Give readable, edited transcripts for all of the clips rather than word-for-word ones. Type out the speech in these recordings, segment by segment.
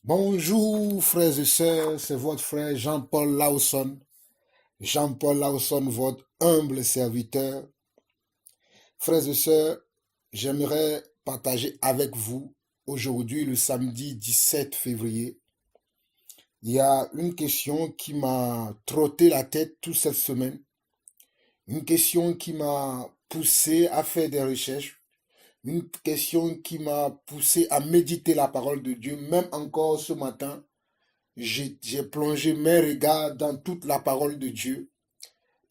Bonjour frères et sœurs, c'est votre frère Jean-Paul Lawson. Jean-Paul Lawson, votre humble serviteur. Frères et sœurs, j'aimerais partager avec vous aujourd'hui, le samedi 17 février. Il y a une question qui m'a trotté la tête toute cette semaine. Une question qui m'a poussé à faire des recherches. Une question qui m'a poussé à méditer la parole de Dieu, même encore ce matin. J'ai plongé mes regards dans toute la parole de Dieu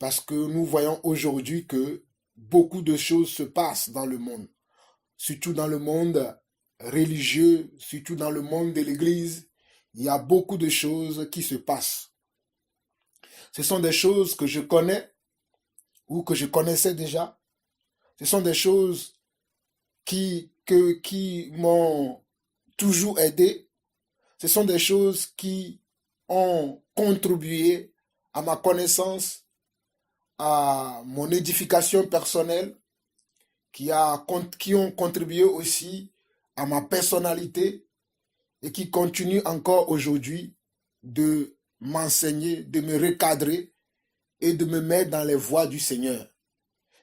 parce que nous voyons aujourd'hui que beaucoup de choses se passent dans le monde, surtout dans le monde religieux, surtout dans le monde de l'Église. Il y a beaucoup de choses qui se passent. Ce sont des choses que je connais ou que je connaissais déjà. Ce sont des choses qui m'ont toujours aidé. Ce sont des choses qui ont contribué à ma connaissance, à mon édification personnelle, qui ont contribué aussi à ma personnalité et qui continuent encore aujourd'hui de m'enseigner, de me recadrer et de me mettre dans les voies du Seigneur.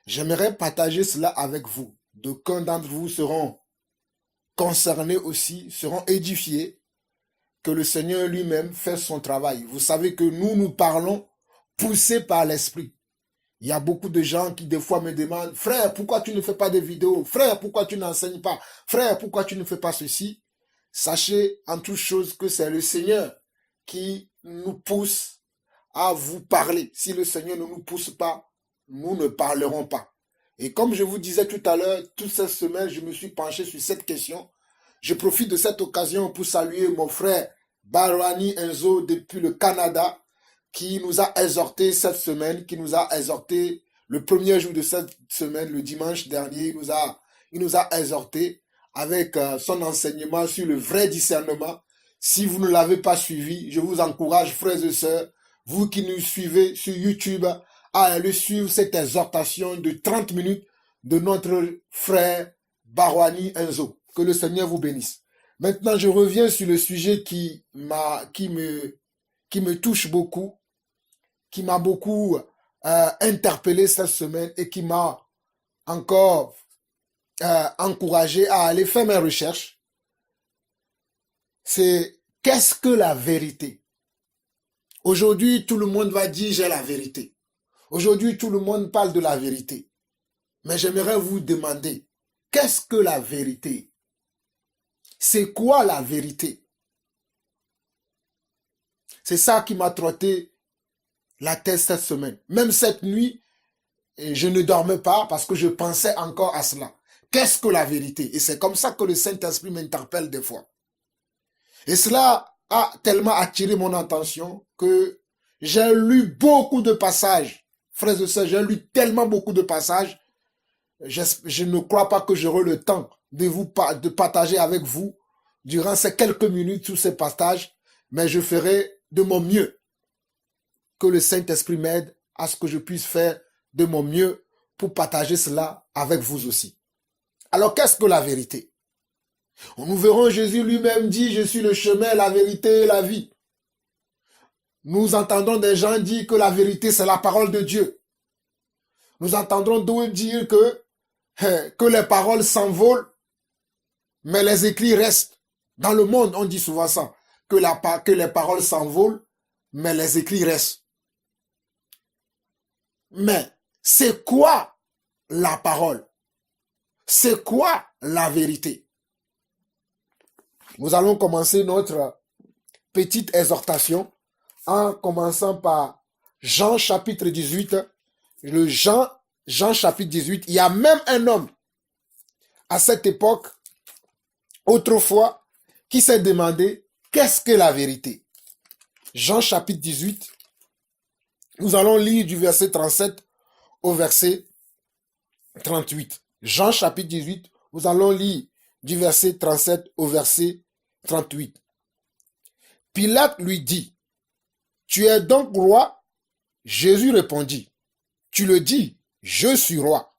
J'aimerais partager cela avec vous. D'aucuns d'entre vous seront concernés aussi, seront édifiés, que le Seigneur lui-même fait son travail. Vous savez que nous parlons poussés par l'Esprit. Il y a beaucoup de gens qui des fois me demandent, frère, pourquoi tu ne fais pas de vidéos? Frère, pourquoi tu n'enseignes pas? Frère, pourquoi tu ne fais pas ceci? Sachez en toute chose que c'est le Seigneur qui nous pousse à vous parler. Si le Seigneur ne nous pousse pas, nous ne parlerons pas. Et comme je vous disais tout à l'heure, toute cette semaine, je me suis penché sur cette question. Je profite de cette occasion pour saluer mon frère Barwani Enzo depuis le Canada, qui nous a exhorté cette semaine, qui nous a exhorté le premier jour de cette semaine, le dimanche dernier, il nous a exhorté avec son enseignement sur le vrai discernement. Si vous ne l'avez pas suivi, je vous encourage, frères et sœurs, vous qui nous suivez sur YouTube, à aller suivre cette exhortation de 30 minutes de notre frère Barwani Enzo. Que le Seigneur vous bénisse. Maintenant, je reviens sur le sujet qui me touche beaucoup, qui m'a beaucoup interpellé cette semaine et qui m'a encore encouragé à aller faire mes recherches. C'est qu'est-ce que la vérité? Aujourd'hui, tout le monde va dire j'ai la vérité. Aujourd'hui, tout le monde parle de la vérité. Mais j'aimerais vous demander, qu'est-ce que la vérité? C'est quoi la vérité? C'est ça qui m'a trotté la tête cette semaine. Même cette nuit, je ne dormais pas parce que je pensais encore à cela. Qu'est-ce que la vérité? Et c'est comme ça que le Saint-Esprit m'interpelle des fois. Et cela a tellement attiré mon attention que j'ai lu beaucoup de passages. Frères et sœurs, j'ai lu tellement beaucoup de passages. Je ne crois pas que j'aurai le temps de partager avec vous durant ces quelques minutes tous ces passages, mais je ferai de mon mieux. Que le Saint-Esprit m'aide à ce que je puisse faire de mon mieux pour partager cela avec vous aussi. Alors, qu'est-ce que la vérité? Nous verrons Jésus lui-même dit, je suis le chemin, la vérité et la vie. Nous entendons des gens dire que la vérité, c'est la parole de Dieu. Nous entendrons d'autres dire que les paroles s'envolent, mais les écrits restent. Dans le monde, on dit souvent ça, que les paroles s'envolent, mais les écrits restent. Mais c'est quoi la parole? C'est quoi la vérité? Nous allons commencer notre petite exhortation en commençant par Jean chapitre 18. Jean chapitre 18, il y a même un homme à cette époque, autrefois, qui s'est demandé qu'est-ce que la vérité? Jean chapitre 18, nous allons lire du verset 37 au verset 38. Jean chapitre 18, nous allons lire du verset 37 au verset 38. Pilate lui dit, tu es donc roi? Jésus répondit, tu le dis, je suis roi.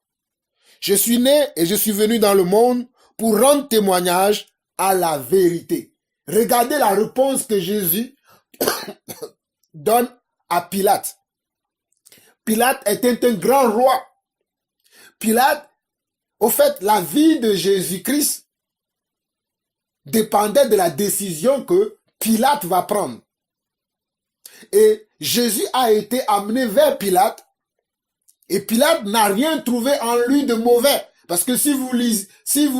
Je suis né et je suis venu dans le monde pour rendre témoignage à la vérité. Regardez la réponse que Jésus donne à Pilate. Pilate était un grand roi. Pilate, au fait, la vie de Jésus-Christ dépendait de la décision que Pilate va prendre. Et Jésus a été amené vers Pilate et Pilate n'a rien trouvé en lui de mauvais. Parce que si vous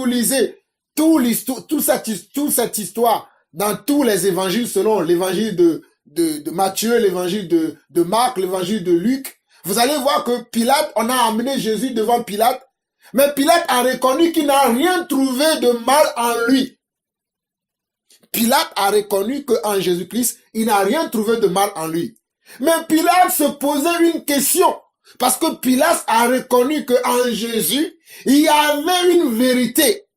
lisez toute cette histoire dans tous les évangiles, selon l'évangile de Matthieu, l'évangile de Marc, l'évangile de Luc, vous allez voir que Pilate, on a amené Jésus devant Pilate, mais Pilate a reconnu qu'il n'a rien trouvé de mal en lui. Pilate a reconnu qu'en Jésus-Christ, il n'a rien trouvé de mal en lui. Mais Pilate se posait une question, parce que Pilate a reconnu qu'en Jésus, il y avait une vérité.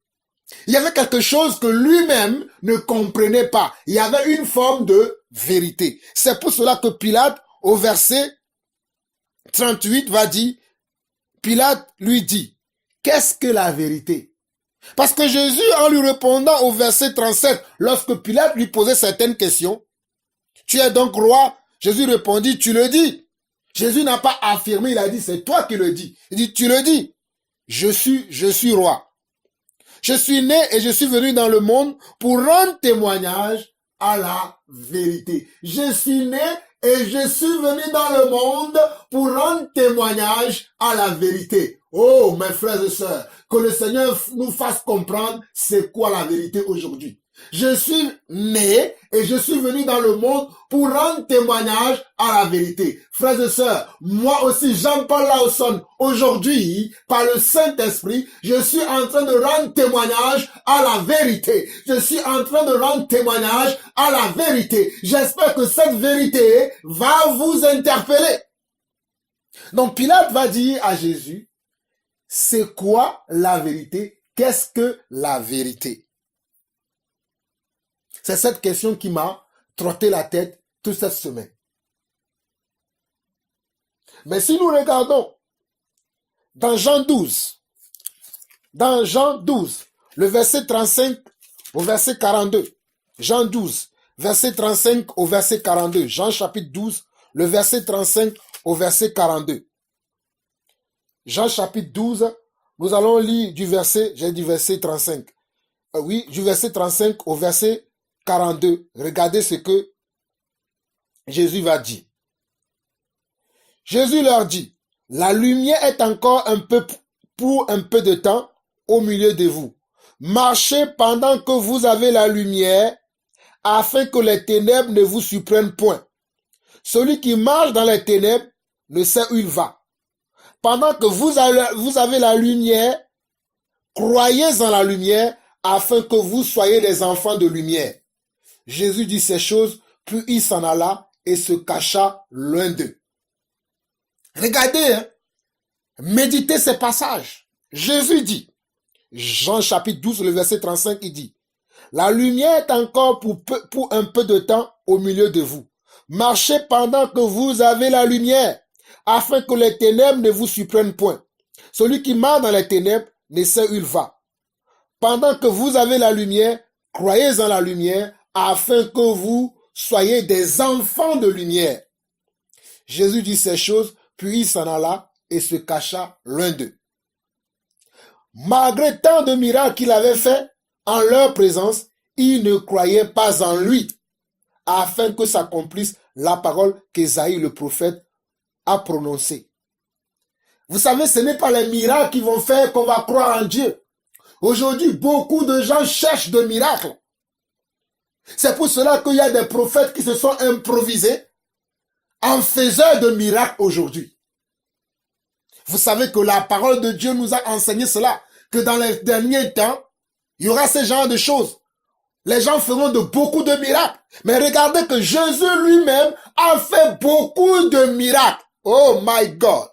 Il y avait quelque chose que lui-même ne comprenait pas. Il y avait une forme de vérité. C'est pour cela que Pilate, au verset 38, va dire, Pilate lui dit, qu'est-ce que la vérité? Parce que Jésus, en lui répondant au verset 37, lorsque Pilate lui posait certaines questions, tu es donc roi? Jésus répondit, tu le dis. Jésus n'a pas affirmé, il a dit, c'est toi qui le dis. Il dit, tu le dis. Je suis roi. Je suis né et je suis venu dans le monde pour rendre témoignage à la vérité. Je suis né et je suis venu dans le monde pour rendre témoignage à la vérité. Oh, mes frères et sœurs, que le Seigneur nous fasse comprendre c'est quoi la vérité aujourd'hui. Je suis né et je suis venu dans le monde pour rendre témoignage à la vérité. Frères et sœurs, moi aussi, Jean-Paul Lawson, aujourd'hui, par le Saint-Esprit, je suis en train de rendre témoignage à la vérité. Je suis en train de rendre témoignage à la vérité. J'espère que cette vérité va vous interpeller. Donc Pilate va dire à Jésus, c'est quoi la vérité? Qu'est-ce que la vérité? C'est cette question qui m'a trotté la tête toute cette semaine. Mais si nous regardons dans Jean 12, le verset 35 au verset 42, Jean 12, verset 35 au verset 42, Jean chapitre 12, le verset 35 au verset 42. Jean chapitre 12, nous allons lire du verset 35. Du verset 35 au verset 42. Regardez ce que Jésus va dire. Jésus leur dit, la lumière est encore pour un peu de temps au milieu de vous. Marchez pendant que vous avez la lumière, afin que les ténèbres ne vous surprennent point. Celui qui marche dans les ténèbres ne sait où il va. Pendant que vous avez la lumière, croyez en la lumière, afin que vous soyez des enfants de lumière. Jésus dit ces choses, puis il s'en alla et se cacha loin d'eux. Regardez, méditez ces passages. Jésus dit, Jean chapitre 12, le verset 35, il dit, la lumière est encore pour un peu de temps au milieu de vous. Marchez pendant que vous avez la lumière, afin que les ténèbres ne vous surprennent point. Celui qui marche dans les ténèbres ne sait où il va. Pendant que vous avez la lumière, croyez en la lumière, afin que vous soyez des enfants de lumière. Jésus dit ces choses, puis il s'en alla et se cacha loin d'eux. Malgré tant de miracles qu'il avait faits en leur présence, ils ne croyaient pas en lui, afin que s'accomplisse la parole qu'Ésaïe le prophète a prononcée. Vous savez, ce n'est pas les miracles qui vont faire qu'on va croire en Dieu. Aujourd'hui, beaucoup de gens cherchent des miracles. C'est pour cela qu'il y a des prophètes qui se sont improvisés en faisant de miracles aujourd'hui. Vous savez que la parole de Dieu nous a enseigné cela, que dans les derniers temps, il y aura ce genre de choses. Les gens feront de beaucoup de miracles. Mais regardez que Jésus lui-même a fait beaucoup de miracles. Oh my God!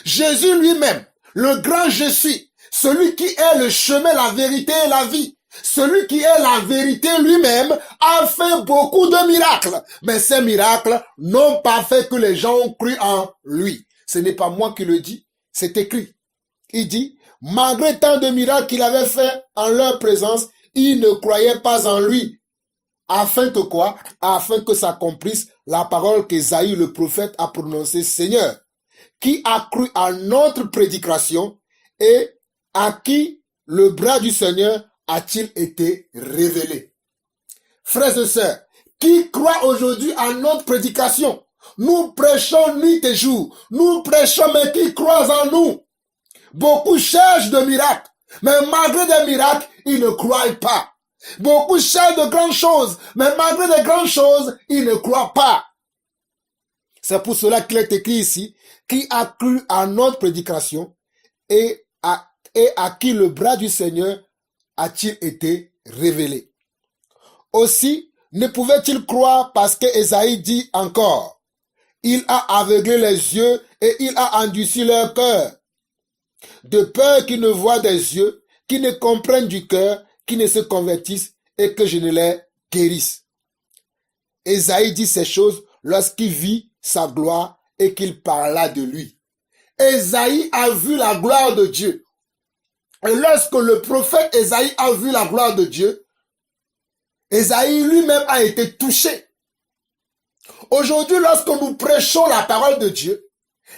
Jésus lui-même, le grand je suis, celui qui est le chemin, la vérité et la vie, celui qui est la vérité lui-même a fait beaucoup de miracles. Mais ces miracles n'ont pas fait que les gens ont cru en lui. Ce n'est pas moi qui le dis, c'est écrit. Il dit, malgré tant de miracles qu'il avait fait en leur présence, ils ne croyaient pas en lui. Afin que quoi? Afin que s'accomplisse la parole qu'Ésaïe le prophète a prononcée, Seigneur, qui a cru à notre prédication et à qui le bras du Seigneur a-t-il été révélé? Frères et sœurs, qui croit aujourd'hui à notre prédication? Nous prêchons nuit et jour. Nous prêchons, mais qui croient en nous? Beaucoup cherchent de miracles, mais malgré des miracles, ils ne croient pas. Beaucoup cherchent de grandes choses, mais malgré des grandes choses, ils ne croient pas. C'est pour cela qu'il est écrit ici, qui a cru à notre prédication et à qui le bras du Seigneur a-t-il été révélé. Aussi, ne pouvait-il croire parce que Ésaïe dit encore, il a aveuglé les yeux et il a endurci leur cœur, de peur qu'ils ne voient des yeux, qu'ils ne comprennent du cœur, qu'ils ne se convertissent et que je ne les guérisse. Ésaïe dit ces choses lorsqu'il vit sa gloire et qu'il parla de lui. Ésaïe a vu la gloire de Dieu. Et lorsque le prophète Ésaïe a vu la gloire de Dieu, Ésaïe lui-même a été touché. Aujourd'hui, lorsque nous prêchons la parole de Dieu,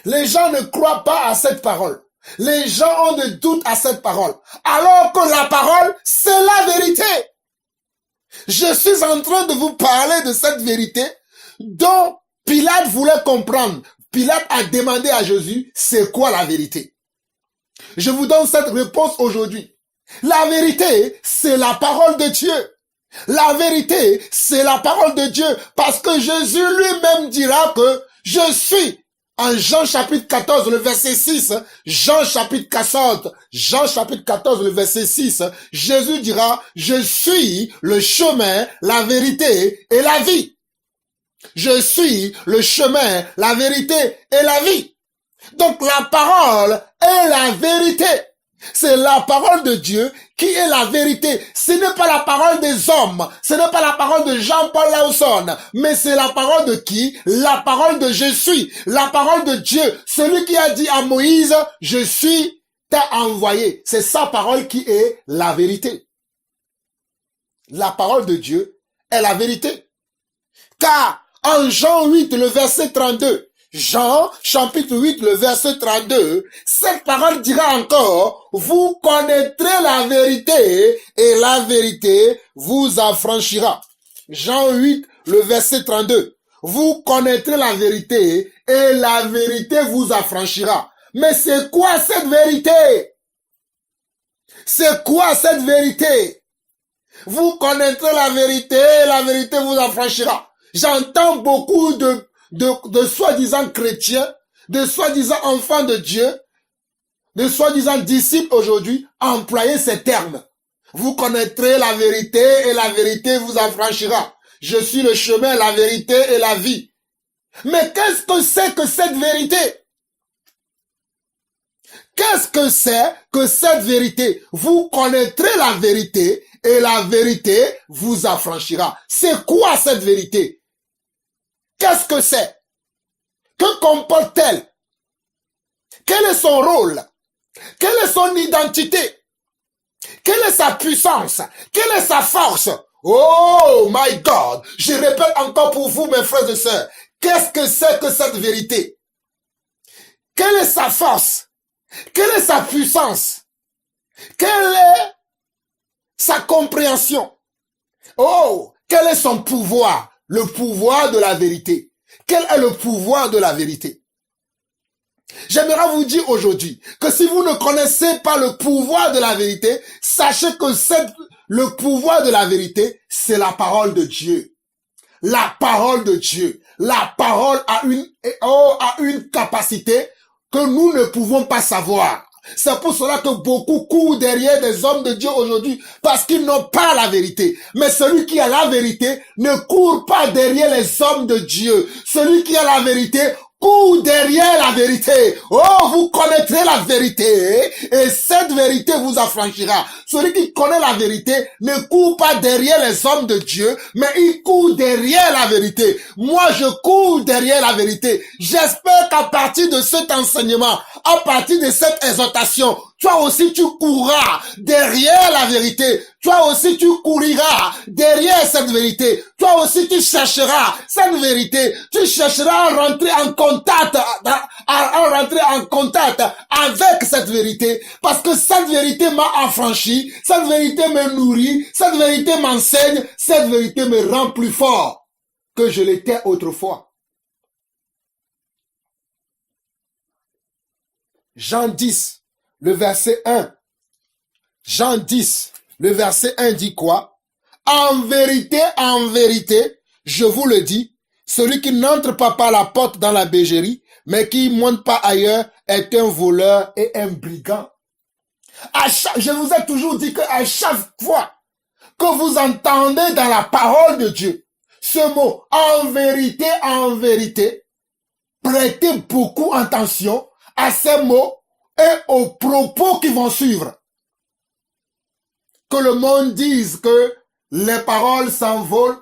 les gens ne croient pas à cette parole. Les gens ont des doutes à cette parole. Alors que la parole, c'est la vérité. Je suis en train de vous parler de cette vérité dont Pilate voulait comprendre. Pilate a demandé à Jésus, c'est quoi la vérité? Je vous donne cette réponse aujourd'hui. La vérité, c'est la parole de Dieu. La vérité, c'est la parole de Dieu. Parce que Jésus lui-même dira que je suis. En Jean chapitre 14, le verset 6, Jean chapitre 14, le verset 6, Jésus dira, je suis le chemin, la vérité et la vie. Je suis le chemin, la vérité et la vie. Donc la parole est la vérité. C'est la parole de Dieu qui est la vérité. Ce n'est pas la parole des hommes. Ce n'est pas la parole de Jean-Paul Lawson. Mais c'est la parole de qui? La parole de je suis. La parole de Dieu. Celui qui a dit à Moïse, je suis, t'a envoyé. C'est sa parole qui est la vérité. La parole de Dieu est la vérité. Car en Jean 8, le verset 32, Jean, chapitre 8, le verset 32, cette parole dira encore, vous connaîtrez la vérité et la vérité vous affranchira. Jean 8, le verset 32, vous connaîtrez la vérité et la vérité vous affranchira. Mais c'est quoi cette vérité? C'est quoi cette vérité? Vous connaîtrez la vérité et la vérité vous affranchira. J'entends beaucoup de soi-disant chrétiens, de soi-disant enfants de Dieu, de soi-disant disciples aujourd'hui, employer ces termes. Vous connaîtrez la vérité et la vérité vous affranchira. Je suis le chemin, la vérité et la vie. Mais qu'est-ce que c'est que cette vérité? Qu'est-ce que c'est que cette vérité? Vous connaîtrez la vérité et la vérité vous affranchira. C'est quoi cette vérité? Qu'est-ce que c'est? Que comporte-t-elle? Quel est son rôle? Quelle est son identité? Quelle est sa puissance? Quelle est sa force? Oh my God! Je répète encore pour vous, mes frères et sœurs. Qu'est-ce que c'est que cette vérité? Quelle est sa force? Quelle est sa puissance? Quelle est sa compréhension? Oh, quel est son pouvoir? Le pouvoir de la vérité. Quel est le pouvoir de la vérité? J'aimerais vous dire aujourd'hui que si vous ne connaissez pas le pouvoir de la vérité, sachez que le pouvoir de la vérité, c'est la parole de Dieu. La parole de Dieu. La parole a une capacité que nous ne pouvons pas savoir. C'est pour cela que beaucoup courent derrière des hommes de Dieu aujourd'hui parce qu'ils n'ont pas la vérité. Mais celui qui a la vérité ne court pas derrière les hommes de Dieu. Celui qui a la vérité court derrière la vérité. Oh, vous connaîtrez la vérité et cette vérité vous affranchira. Celui qui connaît la vérité ne court pas derrière les hommes de Dieu, mais il court derrière la vérité. Moi, je cours derrière la vérité. J'espère qu'à partir de cet enseignement, à partir de cette exhortation, toi aussi tu courras derrière la vérité. Toi aussi tu couriras derrière cette vérité. Toi aussi tu chercheras cette vérité. Tu chercheras à rentrer en contact, avec cette vérité. Parce que cette vérité m'a affranchi, cette vérité me nourrit, cette vérité m'enseigne, cette vérité me rend plus fort que je l'étais autrefois. Jean 10, le verset 1. Jean 10, le verset 1 dit quoi? En vérité, je vous le dis, celui qui n'entre pas par la porte dans la bergerie, mais qui monte pas ailleurs, est un voleur et un brigand. Je vous ai toujours dit qu'à chaque fois que vous entendez dans la parole de Dieu ce mot, en vérité, prêtez beaucoup attention à ces mots et aux propos qui vont suivre. Que le monde dise que les paroles s'envolent,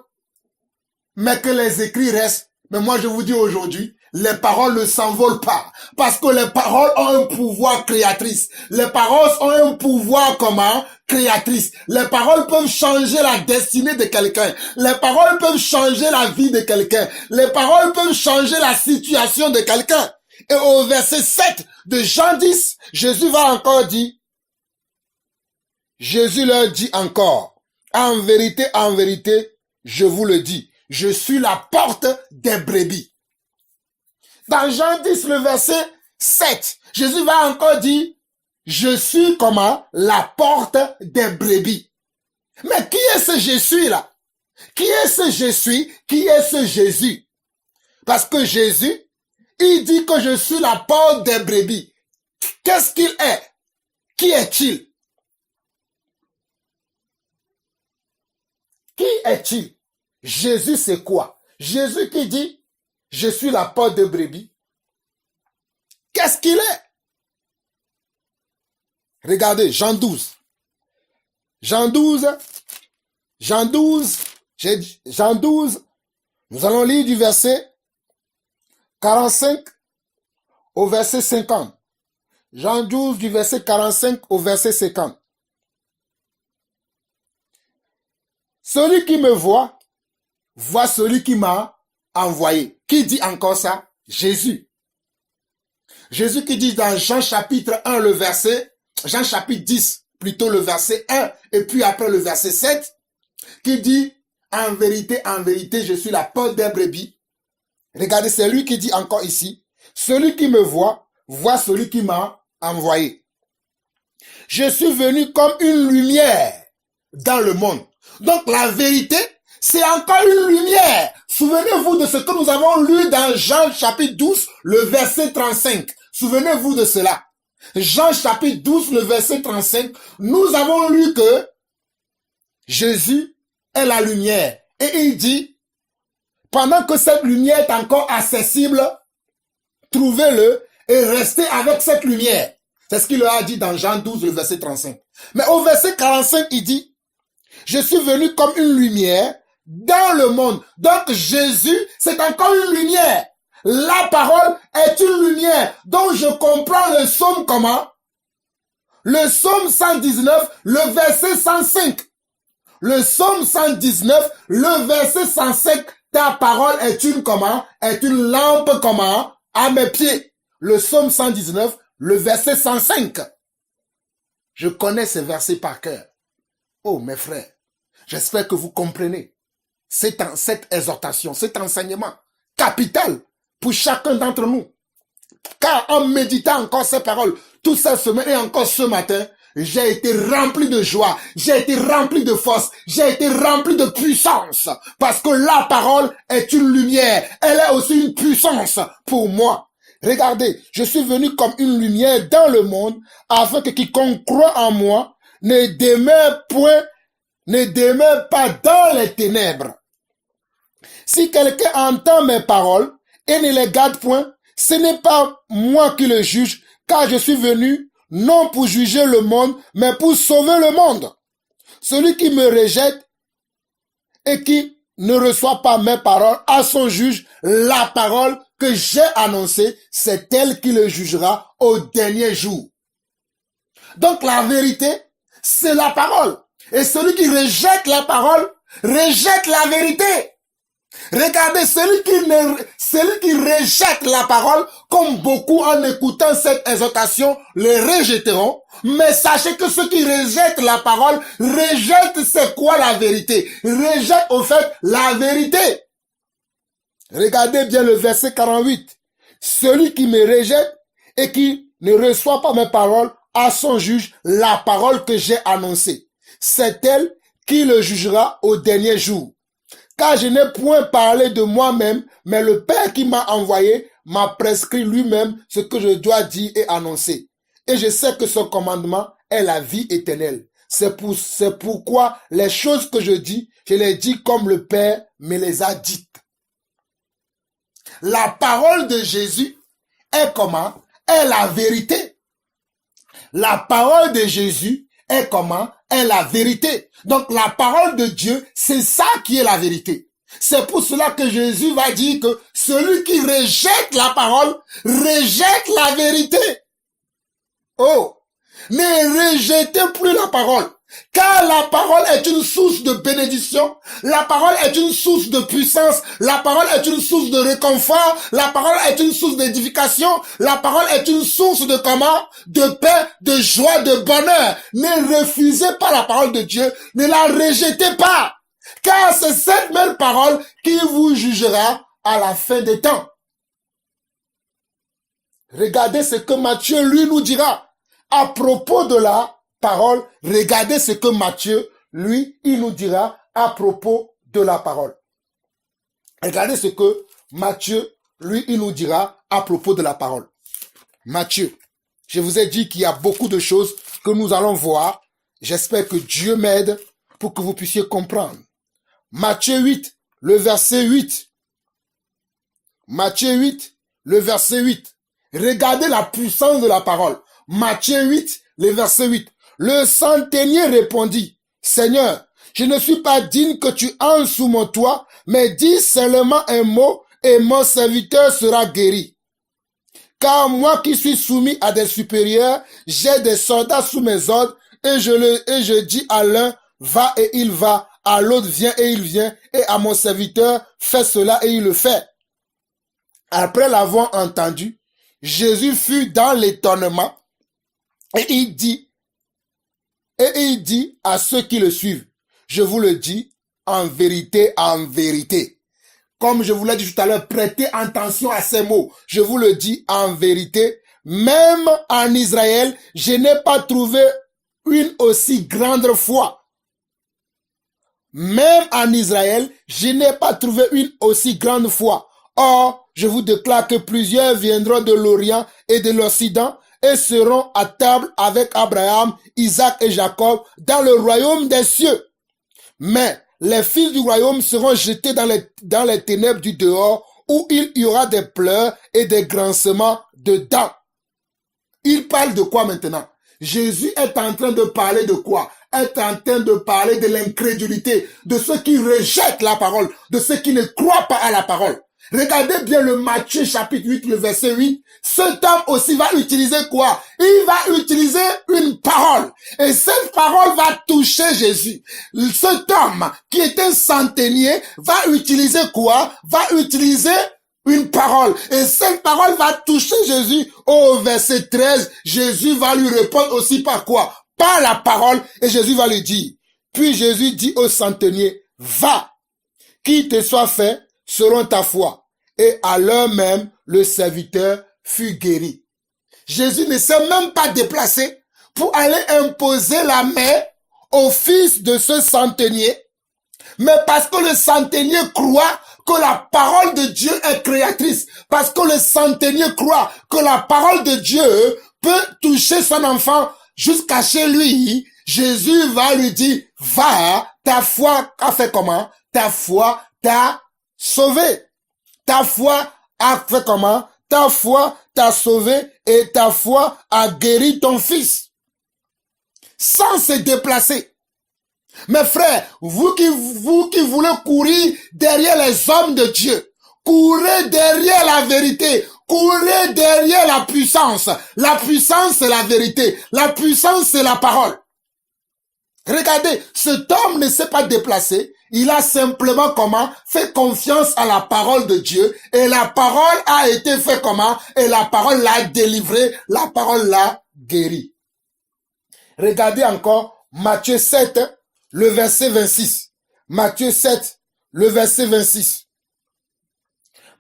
mais que les écrits restent. Mais moi je vous dis aujourd'hui, les paroles ne s'envolent pas. Parce que les paroles ont un pouvoir créatrice. Les paroles ont un pouvoir comment? Créatrice. Les paroles peuvent changer la destinée de quelqu'un. Les paroles peuvent changer la vie de quelqu'un. Les paroles peuvent changer la situation de quelqu'un. Et au verset 7 de Jean 10, Jésus va encore dire, Jésus leur dit encore, en vérité, je vous le dis, je suis la porte des brebis. Dans Jean 10, le verset 7, Jésus va encore dire, je suis comment? La porte des brebis. Mais qui est ce je suis là? Qui est ce je suis? Qui est ce Jésus? Parce que Jésus, il dit que je suis la porte des brebis. Qu'est-ce qu'il est? Qui est-il? Qui est-il? Jésus c'est quoi? Jésus qui dit, je suis la porte des brebis. Qu'est-ce qu'il est? Regardez, Jean 12. Jean 12, nous allons lire du verset 45 au verset 50. Jean 12 du verset 45 au verset 50. Celui qui me voit celui qui m'a envoyé. Qui dit encore ça? Jésus. Jésus qui dit dans Jean chapitre 1 le verset, Jean chapitre 10 plutôt le verset 1 et puis après le verset 7, qui dit en vérité, je suis la porte des brebis. Regardez, c'est lui qui dit encore ici, celui qui me voit celui qui m'a envoyé. Je suis venu comme une lumière dans le monde. Donc la vérité, c'est encore une lumière. Souvenez-vous de ce que nous avons lu dans Jean chapitre 12, le verset 35. Souvenez-vous de cela. Jean chapitre 12, le verset 35, nous avons lu que Jésus est la lumière. Et il dit, pendant que cette lumière est encore accessible, trouvez-le et restez avec cette lumière. C'est ce qu'il leur a dit dans Jean 12, le verset 35. Mais au verset 45, il dit, je suis venu comme une lumière dans le monde. Donc Jésus, c'est encore une lumière. La parole est une lumière. Donc je comprends le psaume comment? Le psaume 119, le verset 105. Le psaume 119, le verset 105. Ta parole est une comment? Est une lampe comment? À mes pieds. Le psaume 119, le verset 105. Je connais ces versets par cœur. Oh mes frères, j'espère que vous comprenez cette exhortation, cet enseignement capital pour chacun d'entre nous. Car en méditant encore ces paroles toute cette semaine et encore ce matin, j'ai été rempli de joie, j'ai été rempli de force, j'ai été rempli de puissance. Parce que la parole est une lumière, elle est aussi une puissance pour moi. Regardez, je suis venu comme une lumière dans le monde, afin que quiconque croit en moi ne demeure pas dans les ténèbres. Si quelqu'un entend mes paroles et ne les garde point, ce n'est pas moi qui le juge, car je suis venu non pour juger le monde, mais pour sauver le monde. Celui qui me rejette et qui ne reçoit pas mes paroles à son juge, la parole que j'ai annoncée, c'est elle qui le jugera au dernier jour. Donc la vérité, c'est la parole. Et celui qui rejette la parole, rejette la vérité. Regardez, celui qui rejette la parole, comme beaucoup en écoutant cette exhortation, le rejetteront. Mais sachez que ceux qui rejettent la parole, rejettent c'est quoi la vérité? Rejettent au fait la vérité. Regardez bien le verset 48. Celui qui me rejette et qui ne reçoit pas mes paroles à son juge la parole que j'ai annoncée. C'est elle qui le jugera au dernier jour. Car je n'ai point parlé de moi-même, mais le Père qui m'a envoyé m'a prescrit lui-même ce que je dois dire et annoncer. Et je sais que son commandement est la vie éternelle. C'est pourquoi les choses que je dis, je les dis comme le Père me les a dites. La parole de Jésus est comment? Est la vérité. La parole de Jésus est comment? Est la vérité. Donc la parole de Dieu, c'est ça qui est la vérité. C'est pour cela que Jésus va dire que celui qui rejette la parole, rejette la vérité. Oh, ne rejetez plus la parole. Car la parole est une source de bénédiction, la parole est une source de puissance, la parole est une source de réconfort, la parole est une source d'édification, la parole est une source de comment? De paix, de joie, de bonheur. Ne refusez pas la parole de Dieu, ne la rejetez pas, car c'est cette même parole qui vous jugera à la fin des temps. Regardez ce que Matthieu, lui, nous dira à propos de la parole. Regardez ce que Matthieu, lui, il nous dira à propos de la parole. Regardez ce que Matthieu, lui, il nous dira à propos de la parole. Matthieu, je vous ai dit qu'il y a beaucoup de choses que nous allons voir. J'espère que Dieu m'aide pour que vous puissiez comprendre. Matthieu 8, le verset 8. Matthieu 8, le verset 8. Regardez la puissance de la parole. Matthieu 8, le verset 8. Le centenier répondit, Seigneur, je ne suis pas digne que tu entres sous mon toit, mais dis seulement un mot et mon serviteur sera guéri. Car moi qui suis soumis à des supérieurs, j'ai des soldats sous mes ordres et je dis à l'un, va et il va, à l'autre viens et il vient, et à mon serviteur, fais cela et il le fait. Après l'avoir entendu, Jésus fut dans l'étonnement et il dit à ceux qui le suivent, je vous le dis en vérité, comme je vous l'ai dit tout à l'heure, prêtez attention à ces mots, je vous le dis en vérité, même en Israël, je n'ai pas trouvé une aussi grande foi. Même en Israël, je n'ai pas trouvé une aussi grande foi. Or, je vous déclare que plusieurs viendront de l'Orient et de l'Occident et seront à table avec Abraham, Isaac et Jacob dans le royaume des cieux. Mais les fils du royaume seront jetés dans les ténèbres du dehors où il y aura des pleurs et des grincements de dents. Il parle de quoi maintenant? Jésus est en train de parler de quoi? Est en train de parler de l'incrédulité, de ceux qui rejettent la parole, de ceux qui ne croient pas à la parole. Regardez bien le Matthieu chapitre 8, le verset 8. Cet homme aussi va utiliser quoi? Il va utiliser une parole. Et cette parole va toucher Jésus. Cet homme qui est un centenier va utiliser quoi? Va utiliser une parole. Et cette parole va toucher Jésus. Au verset 13, Jésus va lui répondre aussi par quoi? Par la parole. Et Jésus va lui dire. Puis Jésus dit au centenier, va, qu'il te soit fait selon ta foi. Et à l'heure même, le serviteur fut guéri. Jésus ne s'est même pas déplacé pour aller imposer la main au fils de ce centenier, mais parce que le centenier croit que la parole de Dieu est créatrice, parce que le centenier croit que la parole de Dieu peut toucher son enfant jusqu'à chez lui, Jésus va lui dire, va, ta foi a fait comment? Ta foi t'a sauvé. Ta foi a fait comment? Ta foi t'a sauvé et ta foi a guéri ton fils. Sans se déplacer. Mes frères, vous qui voulez courir derrière les hommes de Dieu, courez derrière la vérité, courez derrière la puissance. La puissance, c'est la vérité. La puissance, c'est la parole. Regardez, cet homme ne s'est pas déplacé. Il a simplement comment? Fait confiance à la parole de Dieu. Et la parole a été fait comment? Et la parole l'a délivré. La parole l'a guéri. Regardez encore Matthieu 7, le verset 26. Matthieu 7, le verset 26.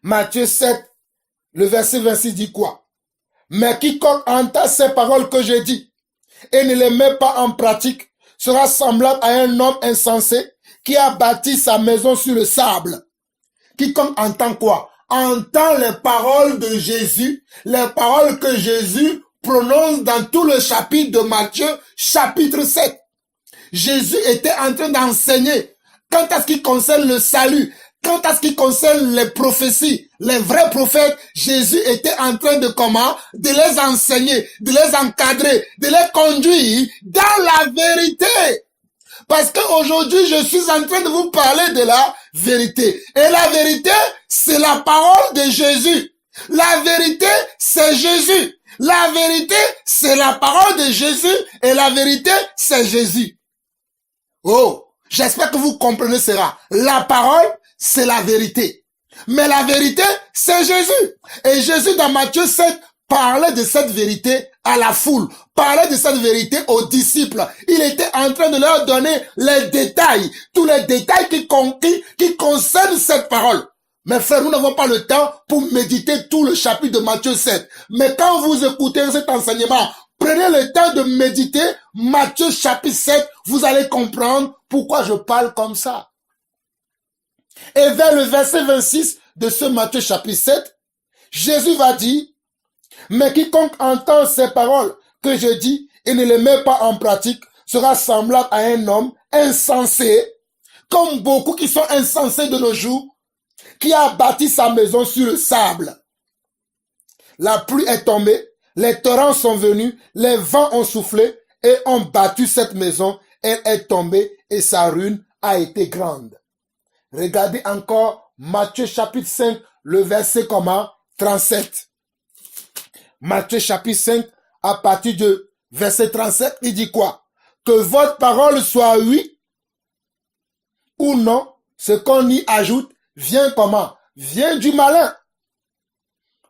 Matthieu 7, le verset 26 dit quoi? Mais quiconque entend ces paroles que je dis et ne les met pas en pratique sera semblable à un homme insensé qui a bâti sa maison sur le sable. Quiconque entend quoi? Entend les paroles de Jésus, les paroles que Jésus prononce dans tout le chapitre de Matthieu, chapitre 7. Jésus était en train d'enseigner quant à ce qui concerne le salut, quant à ce qui concerne les prophéties, les vrais prophètes. Jésus était en train de comment? De les enseigner, de les encadrer, de les conduire dans la vérité. Parce qu'aujourd'hui, je suis en train de vous parler de la vérité. Et la vérité, c'est la parole de Jésus. La vérité, c'est Jésus. La vérité, c'est la parole de Jésus. Et la vérité, c'est Jésus. Oh, j'espère que vous comprenez cela. La parole, c'est la vérité. Mais la vérité, c'est Jésus. Et Jésus, dans Matthieu 7, parlait de cette vérité à la foule, parlait de cette vérité aux disciples. Il était en train de leur donner les détails, tous les détails qui concernent cette parole. Mes frères, nous n'avons pas le temps pour méditer tout le chapitre de Matthieu 7. Mais quand vous écoutez cet enseignement, prenez le temps de méditer Matthieu chapitre 7, vous allez comprendre pourquoi je parle comme ça. Et vers le verset 26 de ce Matthieu chapitre 7, Jésus va dire, mais quiconque entend ces paroles que je dis et ne les met pas en pratique sera semblable à un homme insensé, comme beaucoup qui sont insensés de nos jours, qui a bâti sa maison sur le sable. La pluie est tombée, les torrents sont venus, les vents ont soufflé et ont battu cette maison. Elle est tombée et sa ruine a été grande. Regardez encore Matthieu chapitre 5, le verset comment? 37. Matthieu chapitre 5, à partir de verset 37, il dit quoi? Que votre parole soit oui ou non, ce qu'on y ajoute vient comment? Vient du malin.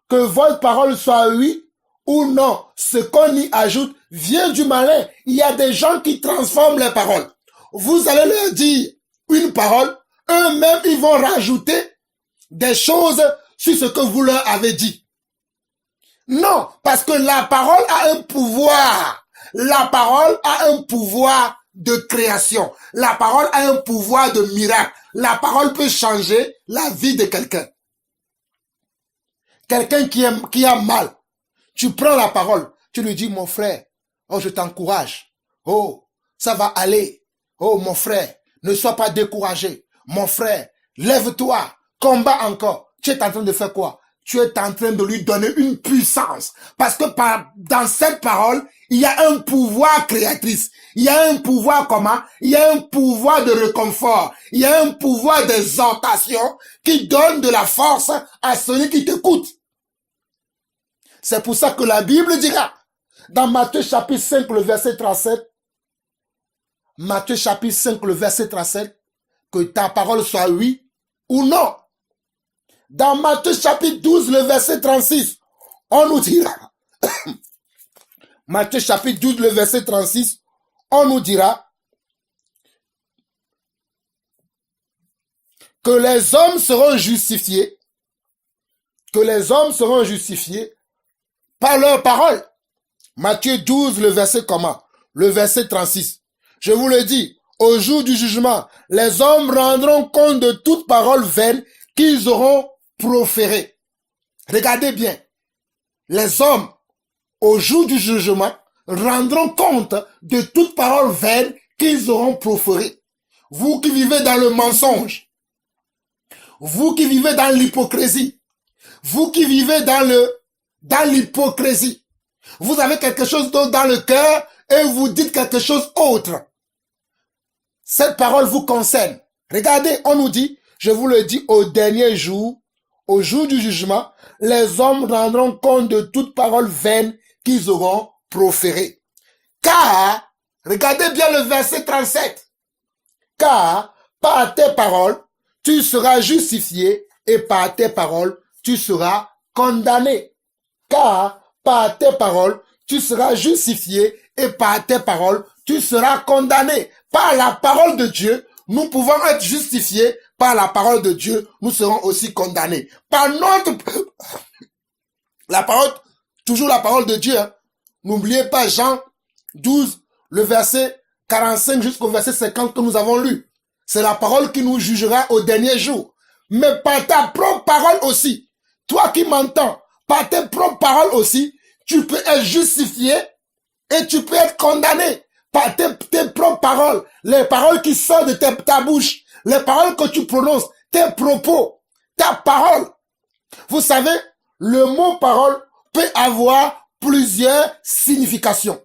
Que votre parole soit oui ou non, ce qu'on y ajoute vient du malin. Il y a des gens qui transforment les paroles. Vous allez leur dire une parole, eux-mêmes ils vont rajouter des choses sur ce que vous leur avez dit. Non, parce que la parole a un pouvoir. La parole a un pouvoir de création. La parole a un pouvoir de miracle. La parole peut changer la vie de quelqu'un. Quelqu'un qui a mal. Tu prends la parole. Tu lui dis, mon frère, oh, je t'encourage. Oh, ça va aller. Oh, mon frère, ne sois pas découragé. Mon frère, lève-toi. Combat encore. Tu es en train de faire quoi? Tu es en train de lui donner une puissance. Parce que dans cette parole, il y a un pouvoir créatrice. Il y a un pouvoir comment? Il y a un pouvoir de réconfort. Il y a un pouvoir d'exhortation qui donne de la force à celui qui t'écoute. C'est pour ça que la Bible dira, dans Matthieu chapitre 5, le verset 37, Matthieu chapitre 5, le verset 37, que ta parole soit oui ou non. Dans Matthieu chapitre 12, le verset 36, on nous dira, Matthieu chapitre 12, le verset 36, on nous dira que les hommes seront justifiés, par leur parole. Matthieu 12, le verset comment? Le verset 36. Je vous le dis, au jour du jugement, les hommes rendront compte de toute parole vaine qu'ils auront proférée. Regardez bien. Les hommes, au jour du jugement, rendront compte de toute parole vaine qu'ils auront proférée. Vous qui vivez dans le mensonge, vous qui vivez dans l'hypocrisie, vous qui vivez dans l'hypocrisie, vous avez quelque chose d'autre dans le cœur et vous dites quelque chose autre. Cette parole vous concerne. Regardez, on nous dit, je vous le dis, au dernier jour, au jour du jugement, les hommes rendront compte de toute parole vaine qu'ils auront proférée. Car, regardez bien le verset 37, car par tes paroles, tu seras justifié et par tes paroles, tu seras condamné. Car par tes paroles, tu seras justifié et par tes paroles, tu seras condamné. Par la parole de Dieu, nous pouvons être justifiés. Par la parole de Dieu, nous serons aussi condamnés. Par notre... La parole, toujours la parole de Dieu. Hein. N'oubliez pas Jean 12, le verset 45 jusqu'au verset 50 que nous avons lu. C'est la parole qui nous jugera au dernier jour. Mais par ta propre parole aussi, toi qui m'entends, par tes propres paroles aussi, tu peux être justifié et tu peux être condamné par tes propres paroles, les paroles qui sortent de ta bouche, les paroles que tu prononces, tes propos, ta parole. Vous savez, le mot parole peut avoir plusieurs significations.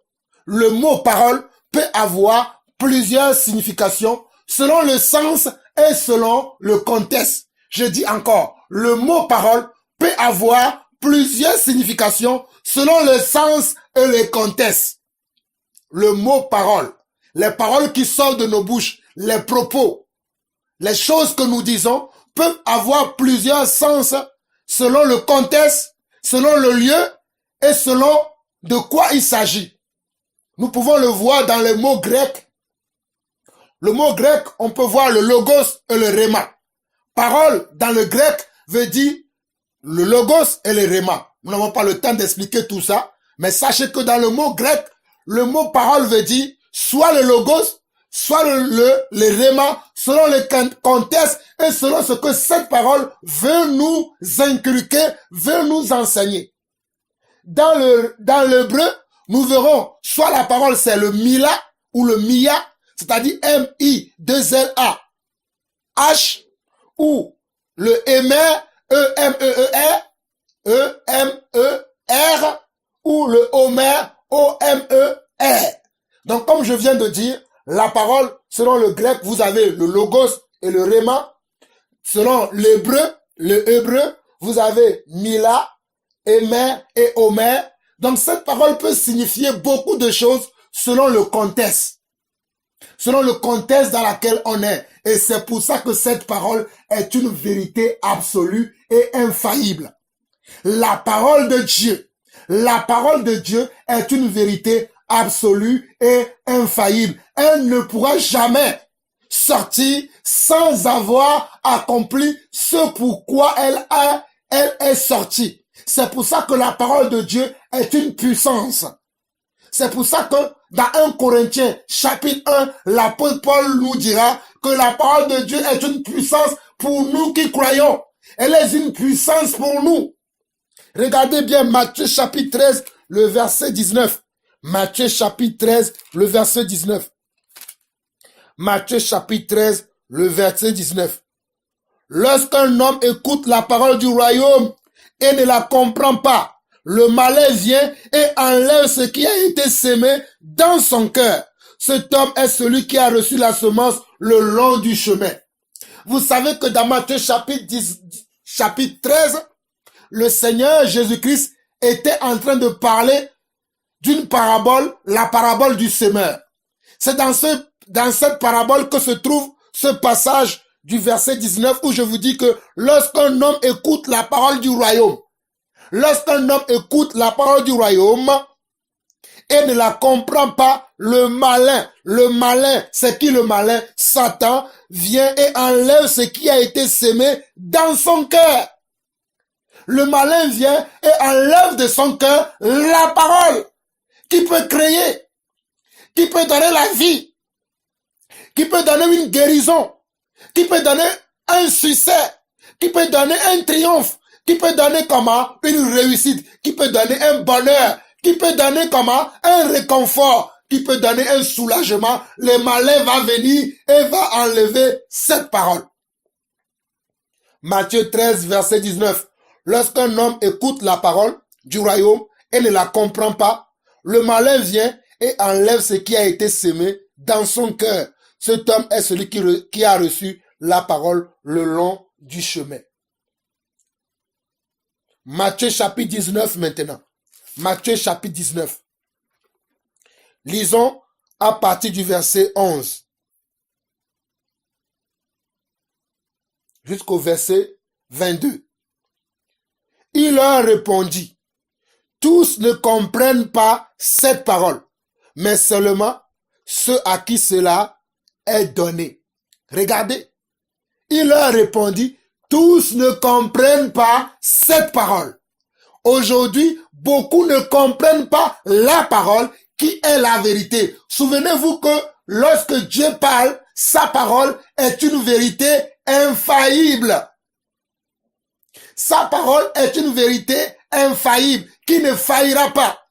Le mot parole peut avoir plusieurs significations selon le sens et selon le contexte. Je dis encore, le mot parole peut avoir plusieurs significations selon le sens et le contexte. Le mot parole, les paroles qui sortent de nos bouches, les propos, les choses que nous disons peuvent avoir plusieurs sens selon le contexte, selon le lieu et selon de quoi il s'agit. Nous pouvons le voir dans les mots grecs. Le mot grec, on peut voir le logos et le rhéma. Parole dans le grec veut dire le logos et le rhéma. Nous n'avons pas le temps d'expliquer tout ça, mais sachez que dans le mot grec, le mot parole veut dire soit le logos, soit le rhéma, selon le contexte et selon ce que cette parole veut nous inculquer, veut nous enseigner. Dans l'hébreu, nous verrons soit la parole c'est le mila ou le mia, c'est-à-dire M-I-2-L-A, H, ou le émer, E-M-E-E-R, E-M-E-R, ou le homer, O-M-E-R. Donc, comme je viens de dire, la parole, selon le grec, vous avez le logos et le rhéma. Selon le hébreu, vous avez mila, émer et homer. Donc, cette parole peut signifier beaucoup de choses selon le contexte. Selon le contexte dans lequel on est. Et c'est pour ça que cette parole est une vérité absolue et infaillible. La parole de Dieu est une vérité absolue et infaillible. Elle ne pourra jamais sortir sans avoir accompli ce pourquoi elle est sortie. C'est pour ça que la parole de Dieu est une puissance. C'est pour ça que dans 1 Corinthiens chapitre 1, l'apôtre Paul nous dira que la parole de Dieu est une puissance pour nous qui croyons. Elle est une puissance pour nous. Regardez bien Matthieu chapitre 13, le verset 19. Matthieu chapitre 13, le verset 19. Matthieu chapitre 13, le verset 19. Lorsqu'un homme écoute la parole du royaume et ne la comprend pas, le malin vient et enlève ce qui a été semé dans son cœur. Cet homme est celui qui a reçu la semence le long du chemin. Vous savez que dans Matthieu chapitre 13, le Seigneur Jésus-Christ était en train de parler d'une parabole, la parabole du semeur. C'est dans cette parabole que se trouve ce passage du verset 19 où je vous dis que lorsqu'un homme écoute la parole du royaume, lorsqu'un homme écoute la parole du royaume et ne la comprend pas, le malin, c'est qui le malin? Satan vient et enlève ce qui a été semé dans son cœur. Le malin vient et enlève de son cœur la parole qui peut créer, qui peut donner la vie, qui peut donner une guérison, qui peut donner un succès, qui peut donner un triomphe, qui peut donner comment une réussite, qui peut donner un bonheur, qui peut donner comment un réconfort, qui peut donner un soulagement. Le malin va venir et va enlever cette parole. Matthieu 13, verset 19. Lorsqu'un homme écoute la parole du royaume et ne la comprend pas, le malin vient et enlève ce qui a été semé dans son cœur. Cet homme est celui qui a reçu la parole le long du chemin. Matthieu chapitre 19 maintenant. Matthieu chapitre 19. Lisons à partir du verset 11 jusqu'au verset 22. Il leur répondit, tous ne comprennent pas cette parole, mais seulement ceux à qui cela est donné. Regardez, il leur répondit, tous ne comprennent pas cette parole. Aujourd'hui, beaucoup ne comprennent pas la parole qui est la vérité. Souvenez-vous que lorsque Dieu parle, sa parole est une vérité infaillible. Sa parole est une vérité infaillible qui ne faillira pas.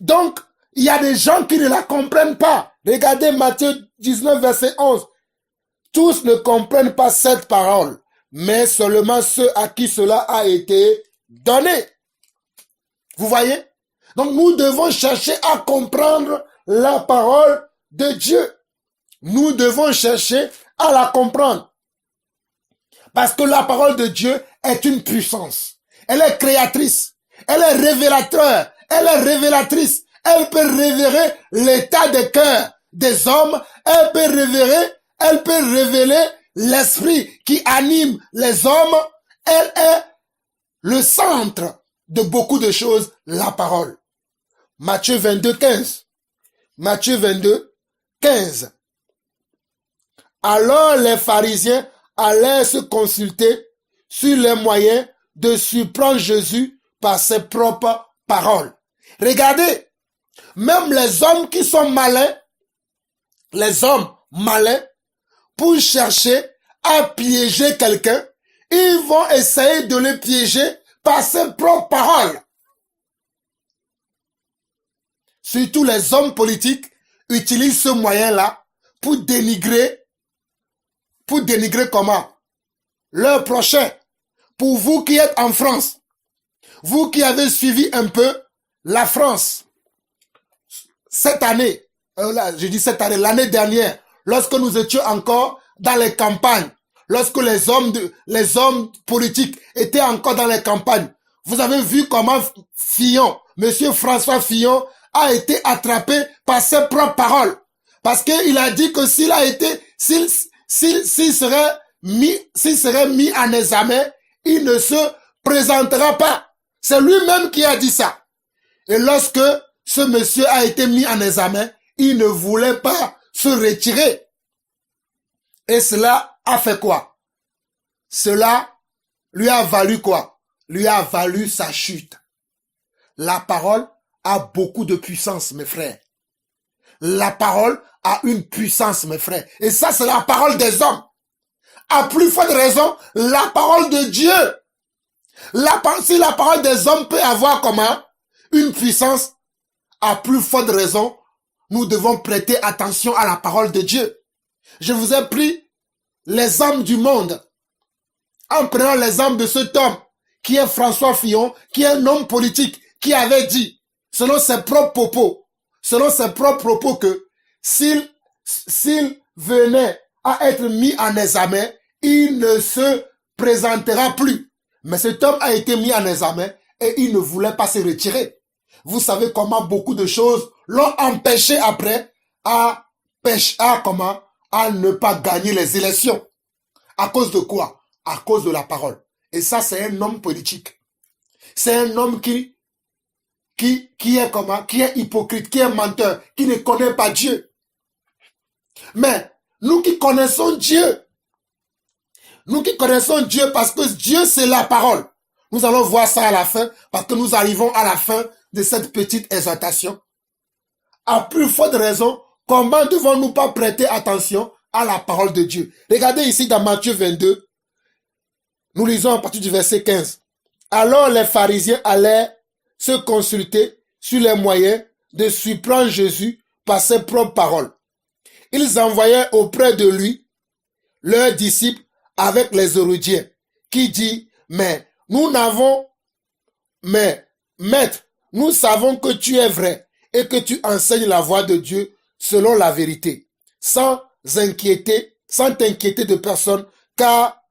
Donc, il y a des gens qui ne la comprennent pas. Regardez Matthieu 19, verset 11. Tous ne comprennent pas cette parole, mais seulement ceux à qui cela a été donné. Vous voyez? Donc nous devons chercher à comprendre la parole de Dieu. Nous devons chercher à la comprendre. Parce que la parole de Dieu est une puissance. Elle est créatrice. Elle est révélateur. Elle est révélatrice. Elle peut révéler l'état de cœur des hommes. Elle peut révéler l'esprit qui anime les hommes. Elle est le centre de beaucoup de choses, la parole. Matthieu 22, 15. Matthieu 22, 15. Alors les pharisiens allèrent se consulter sur les moyens de surprendre Jésus par ses propres paroles. Regardez, même les hommes qui sont malins, les hommes malins, pour chercher à piéger quelqu'un, ils vont essayer de le piéger par ses propres paroles. Surtout les hommes politiques utilisent ce moyen-là pour dénigrer comment? Leur prochain. Pour vous qui êtes en France, vous qui avez suivi un peu la France, cette année, l'année dernière, lorsque nous étions encore dans les campagnes, lorsque les hommes politiques étaient encore dans les campagnes, vous avez vu comment Fillon, monsieur François Fillon, a été attrapé par ses propres paroles. Parce qu'il a dit que s'il serait mis en examen, il ne se présentera pas. C'est lui-même qui a dit ça. Et lorsque ce monsieur a été mis en examen, il ne voulait pas se retirer. Et cela a fait quoi? Cela lui a valu quoi? Lui a valu sa chute. La parole a beaucoup de puissance, mes frères. La parole a une puissance, mes frères. Et ça, c'est la parole des hommes. À plus forte raison, la parole de Dieu. Si la parole des hommes peut avoir comment? Une puissance, à plus forte raison, nous devons prêter attention à la parole de Dieu. Je vous ai pris les hommes du monde, en prenant l'exemple de cet homme, qui est François Fillon, qui est un homme politique, qui avait dit, selon ses propres propos, que s'il venait à être mis en examen, il ne se présentera plus. Mais cet homme a été mis en examen et il ne voulait pas se retirer. Vous savez comment beaucoup de choses l'ont empêché après à ne pas gagner les élections. À cause de quoi? À cause de la parole. Et ça, c'est un homme politique. C'est un homme qui est hypocrite, qui est menteur, qui ne connaît pas Dieu. Mais nous qui connaissons Dieu, parce que Dieu c'est la parole. Nous allons voir ça à la fin, parce que nous arrivons à la fin de cette petite exhortation. À plus forte raison, comment devons-nous pas prêter attention à la parole de Dieu? Regardez ici dans Matthieu 22, nous lisons à partir du verset 15. Alors les pharisiens allaient se consulter sur les moyens de surprendre Jésus par ses propres paroles. Ils envoyaient auprès de lui leurs disciples avec les Hérodiens, qui dit, mais maître, nous savons que tu es vrai et que tu enseignes la voie de Dieu selon la vérité, sans t'inquiéter de personne, car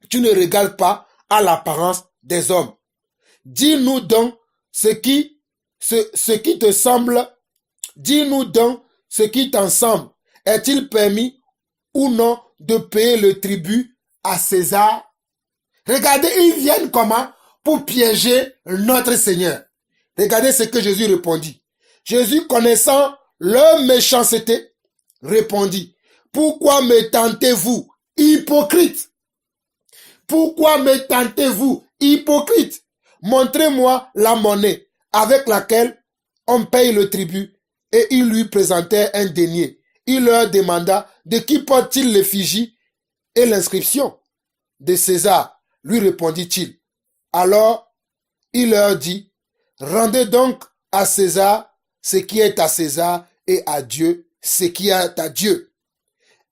tu ne regardes pas à l'apparence des hommes. Dis-nous donc ce qui te semble, dis-nous donc ce qui t'ensemble. Est-il permis ou non de payer le tribut à César? Regardez, ils viennent comment? Pour piéger notre Seigneur. Regardez ce que Jésus répondit. Jésus, connaissant leur méchanceté, répondit, pourquoi me tentez-vous, hypocrite? Pourquoi me tentez-vous, hypocrite? Montrez-moi la monnaie avec laquelle on paye le tribut. Et ils lui présentèrent un denier. Il leur demanda de qui porte-t-il l'effigie et l'inscription? De César, lui répondit-il. Alors il leur dit, rendez donc à César ce qui est à César et à Dieu ce qui est à Dieu.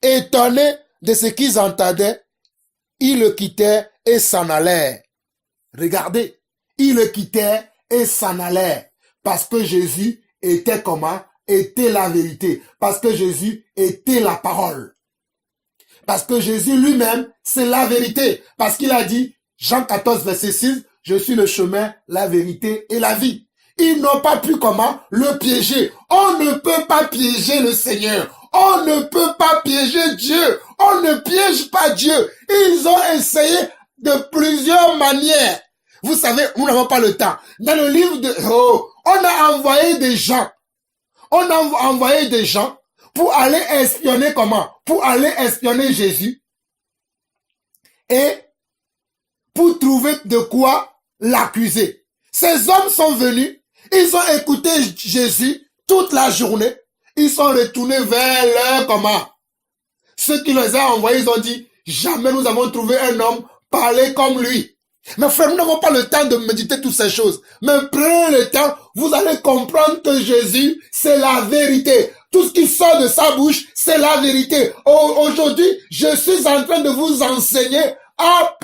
Étonnés de ce qu'ils entendaient, ils le quittèrent et s'en allèrent. Regardez, ils le quittèrent et s'en allèrent. Parce que Jésus était comment? Était la vérité. Parce que Jésus était la parole. Parce que Jésus lui-même, c'est la vérité. Parce qu'il a dit, Jean 14, verset 6, je suis le chemin, la vérité et la vie. Ils n'ont pas pu comment? Le piéger. On ne peut pas piéger le Seigneur. On ne peut pas piéger Dieu. On ne piège pas Dieu. Ils ont essayé de plusieurs manières. Vous savez, nous n'avons pas le temps. Dans le livre de... on a envoyé des gens. On a envoyé des gens pour aller espionner comment? Pour aller espionner Jésus. Et pour trouver de quoi l'accuser. Ces hommes sont venus. Ils ont écouté Jésus toute la journée. Ils sont retournés vers leur comment? Ceux qui les ont envoyés, ils ont dit, jamais nous avons trouvé un homme parler comme lui. Mais frère, nous n'avons pas le temps de méditer toutes ces choses. Mais prenez le temps, vous allez comprendre que Jésus, c'est la vérité. Tout ce qui sort de sa bouche, c'est la vérité. Aujourd'hui, je suis en train de vous enseigner à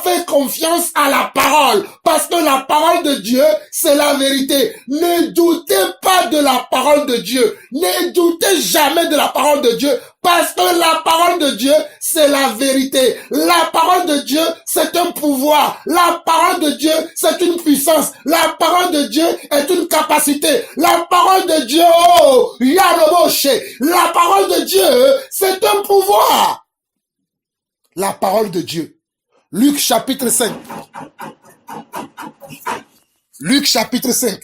faire confiance à la parole. Parce que la parole de Dieu, c'est la vérité. Ne doutez pas de la parole de Dieu. Ne doutez jamais de la parole de Dieu. Parce que la parole de Dieu, c'est la vérité. La parole de Dieu, c'est un pouvoir. La parole de Dieu, c'est une puissance. La parole de Dieu est une capacité. La parole de Dieu, oh, Yaroboshe. La parole de Dieu, c'est un pouvoir. La parole de Dieu. Luc chapitre 5. Luc chapitre 5.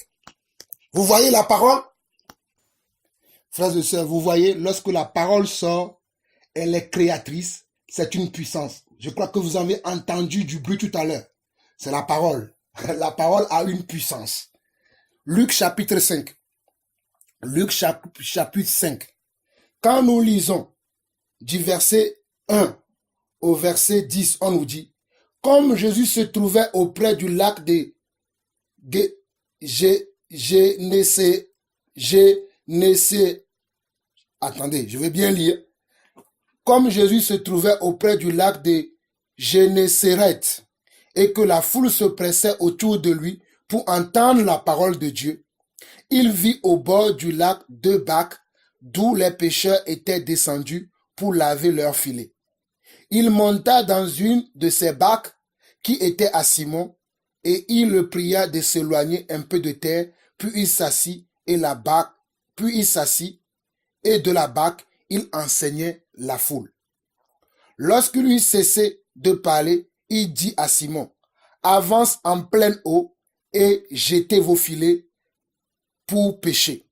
Vous voyez la parole? Frères et sœurs, vous voyez, lorsque la parole sort, elle est créatrice, c'est une puissance. Je crois que vous avez entendu du bruit tout à l'heure. C'est la parole. La parole a une puissance. Luc chapitre 5. Luc chapitre 5. Quand nous lisons du verset 1 au verset 10, on nous dit, comme Jésus se trouvait auprès du lac de attendez, je vais bien lire. Comme Jésus se trouvait auprès du lac de Génésaret et que la foule se pressait autour de lui pour entendre la parole de Dieu, il vit au bord du lac 2 bacs d'où les pêcheurs étaient descendus pour laver leurs filets. Il monta dans une de ces barques qui était à Simon et il le pria de s'éloigner un peu de terre, puis il s'assit et de la barque, il enseignait la foule. Lorsqu'il eut cessé de parler, il dit à Simon, avance en pleine eau et jetez vos filets pour pêcher.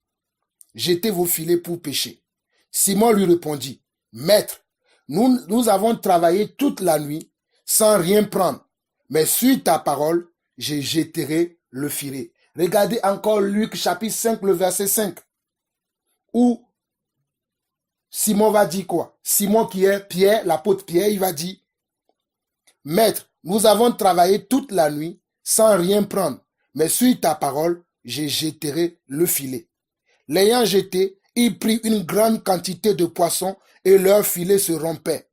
Jetez vos filets pour pêcher. Simon lui répondit, Maître, nous avons travaillé toute la nuit sans rien prendre, mais sur ta parole, je jetterai le filet. Regardez encore Luc chapitre 5, le verset 5, où Simon va dire quoi? Simon qui est Pierre, l'apôtre Pierre, il va dire, Maître, nous avons travaillé toute la nuit sans rien prendre, mais sur ta parole, je jetterai le filet. L'ayant jeté, il prit une grande quantité de poissons et leur filet se rompait.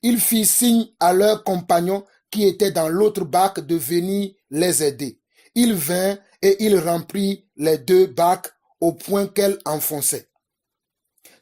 Il fit signe à leurs compagnons qui étaient dans l'autre barque de venir les aider. Il vint et il remplit les 2 barques au point qu'elles enfonçaient.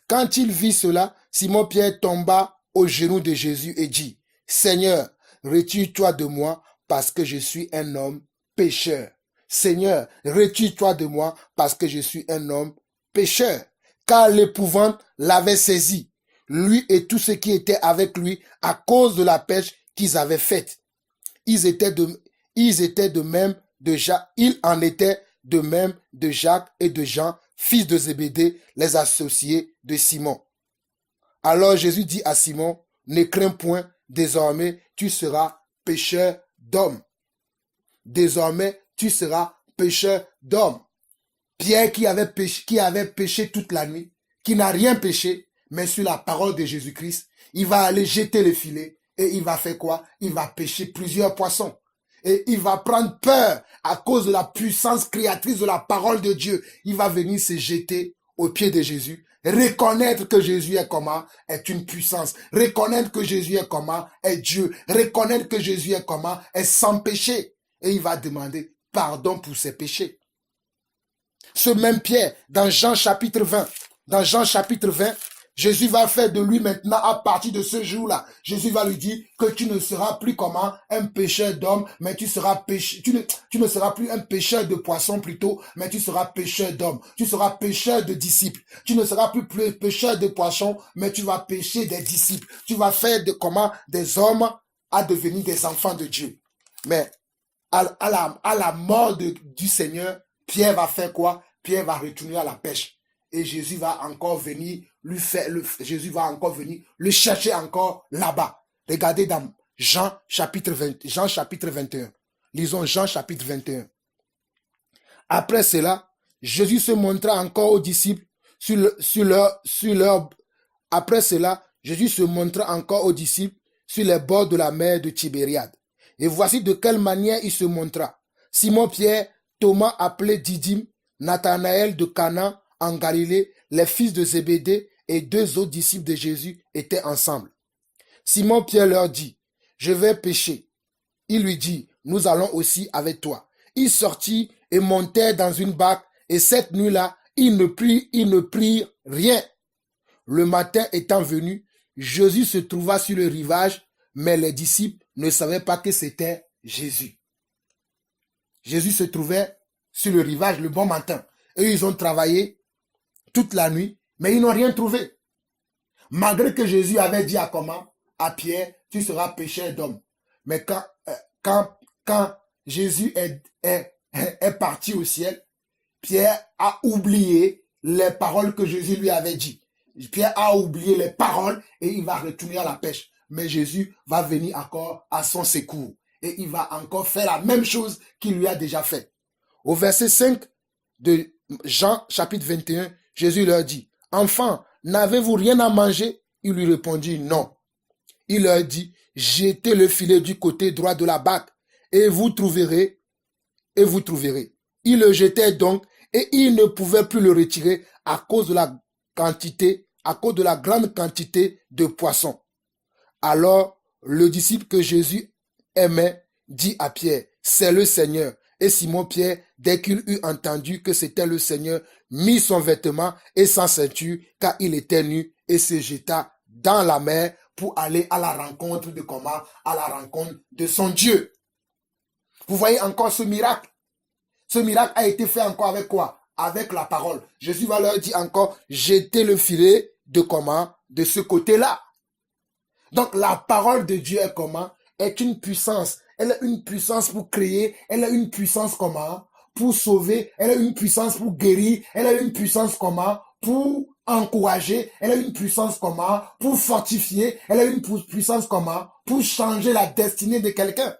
Quand il vit cela, Simon-Pierre tomba aux genoux de Jésus et dit, Seigneur, retire-toi de moi parce que je suis un homme pécheur. Seigneur, retire-toi de moi parce que je suis un homme pécheur. Car l'épouvante l'avait saisi, lui et tous ceux qui étaient avec lui à cause de la pêche qu'ils avaient faite. Ils étaient de même de Jacques, il en était de même de Jacques et de Jean, fils de Zébédée, les associés de Simon. Alors Jésus dit à Simon, ne crains point, désormais tu seras pêcheur d'hommes. Désormais tu seras pêcheur d'hommes. Pierre qui avait péché toute la nuit, qui n'a rien péché, mais sur la parole de Jésus-Christ, il va aller jeter le filet et il va faire quoi? Il va pêcher plusieurs poissons. Et il va prendre peur à cause de la puissance créatrice de la parole de Dieu. Il va venir se jeter aux pieds de Jésus. Reconnaître que Jésus est comment? Est une puissance. Reconnaître que Jésus est comment? Est Dieu. Reconnaître que Jésus est comment? Est sans péché. Et il va demander pardon pour ses péchés. Ce même Pierre, dans Jean chapitre 20, Jésus va faire de lui maintenant, à partir de ce jour-là, Jésus va lui dire que tu ne seras plus comment un pêcheur d'hommes, mais tu ne seras plus un pêcheur de poissons plutôt, mais tu seras pêcheur d'hommes. Tu seras pêcheur de disciples. Tu ne seras plus pêcheur de poissons, mais tu vas pêcher des disciples. Tu vas faire de comment des hommes à devenir des enfants de Dieu. Mais à la mort du Seigneur, Pierre va faire quoi? Pierre va retourner à la pêche. Et Jésus va encore venir Jésus va encore venir le chercher encore là-bas. Regardez dans Jean chapitre 21. Lisons Jean chapitre 21. Après cela, Jésus se montra encore aux disciples Après cela, Jésus se montra encore aux disciples sur les bords de la mer de Tibériade. Et voici de quelle manière il se montra. Simon-Pierre, Thomas appelé Didyme, Nathanaël de Cana en Galilée, les fils de Zébédée et 2 autres disciples de Jésus étaient ensemble. Simon-Pierre leur dit, je vais pêcher. Il lui dit, nous allons aussi avec toi. Ils sortirent et montèrent dans une barque, et cette nuit-là, ils ne prirent rien. Le matin étant venu, Jésus se trouva sur le rivage, mais les disciples ne savaient pas que c'était Jésus. Jésus se trouvait sur le rivage le bon matin. Et ils ont travaillé toute la nuit, mais ils n'ont rien trouvé. Malgré que Jésus avait dit à Pierre, tu seras pêcheur d'hommes. Mais quand Jésus est parti au ciel, Pierre a oublié les paroles que Jésus lui avait dit. Pierre a oublié les paroles et il va retourner à la pêche. Mais Jésus va venir encore à son secours. Et il va encore faire la même chose qu'il lui a déjà fait. Au verset 5 de Jean chapitre 21, Jésus leur dit, « Enfants, n'avez-vous rien à manger ?» Il lui répondit, « Non. » Il leur dit, « Jetez le filet du côté droit de la barque et vous trouverez. » Ils le jetaient donc et ils ne pouvaient plus le retirer à cause de la grande quantité de poissons. Alors, le disciple que Jésus aimait dit à Pierre, « C'est le Seigneur. » Et Simon-Pierre, dès qu'il eut entendu que c'était le Seigneur, mit son vêtement et sa ceinture, car il était nu, et se jeta dans la mer pour aller à la rencontre de comment? À la rencontre de son Dieu. Vous voyez encore ce miracle. Ce miracle a été fait encore avec quoi? Avec la parole. Jésus va leur dire encore, jetez le filet de comment? De ce côté-là. Donc la parole de Dieu est comment? Est une puissance. Elle a une puissance pour créer. Elle a une puissance comment? Pour sauver. Elle a une puissance pour guérir. Elle a une puissance comment? Pour encourager. Elle a une puissance comment? Pour fortifier. Elle a une puissance comment? Pour changer la destinée de quelqu'un.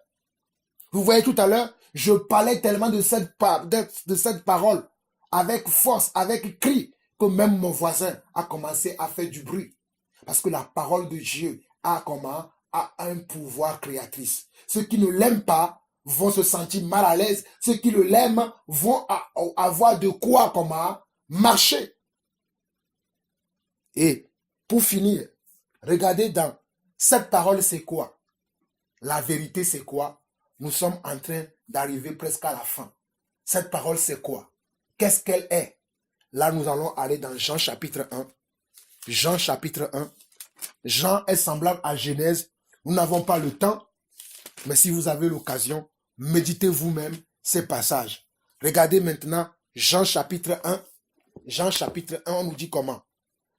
Vous voyez tout à l'heure, je parlais tellement de cette parole avec force, avec cri, que même mon voisin a commencé à faire du bruit. Parce que la parole de Dieu a un pouvoir créatrice. Ceux qui ne l'aiment pas vont se sentir mal à l'aise. Ceux qui l'aiment vont avoir de quoi marcher. Et pour finir, regardez dans cette parole, c'est quoi? La vérité, c'est quoi? Nous sommes en train d'arriver presque à la fin. Cette parole, c'est quoi? Qu'est-ce qu'elle est? Là, nous allons aller dans Jean chapitre 1. Jean chapitre 1. Jean est semblable à Genèse. Nous n'avons pas le temps Mais si vous avez l'occasion, méditez vous-même ces passages. Regardez maintenant Jean chapitre 1. Jean chapitre 1, on nous dit comment?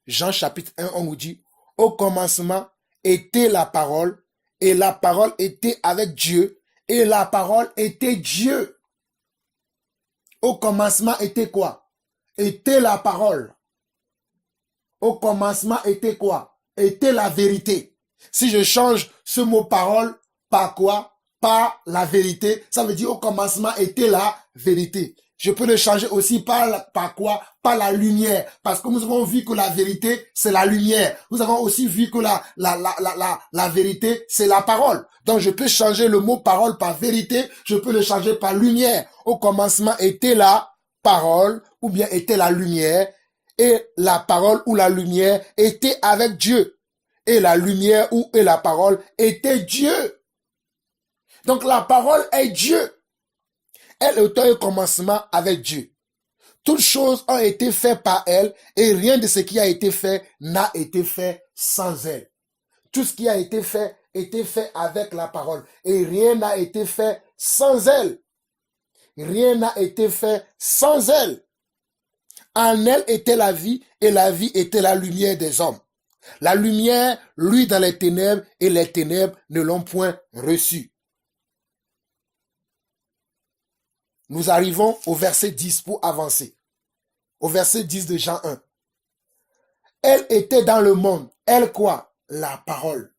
Jean chapitre 1, on nous dit, au commencement était la parole, et la parole était avec Dieu, et la parole était Dieu. Au commencement était quoi? Était la parole. Au commencement était quoi? Était la vérité. Si je change ce mot parole par quoi? Par la vérité, ça veut dire au commencement était la vérité. Je peux le changer aussi par quoi? Par la lumière. Parce que nous avons vu que la vérité, c'est la lumière. Nous avons aussi vu que la vérité, c'est la parole. Donc, je peux changer le mot parole par vérité. Je peux le changer par lumière. Au commencement était la parole ou bien était la lumière. Et la parole ou la lumière était avec Dieu. Et la lumière ou et la parole était Dieu. Donc, la parole est Dieu. Elle est au commencement avec Dieu. Toutes choses ont été faites par elle et rien de ce qui a été fait n'a été fait sans elle. Tout ce qui a été fait avec la parole et rien n'a été fait sans elle. Rien n'a été fait sans elle. En elle était la vie et la vie était la lumière des hommes. La lumière, lui, dans les ténèbres et les ténèbres ne l'ont point reçue. Nous arrivons au verset 10 pour avancer. Au verset 10 de Jean 1. Elle était dans le monde. Elle quoi? La parole.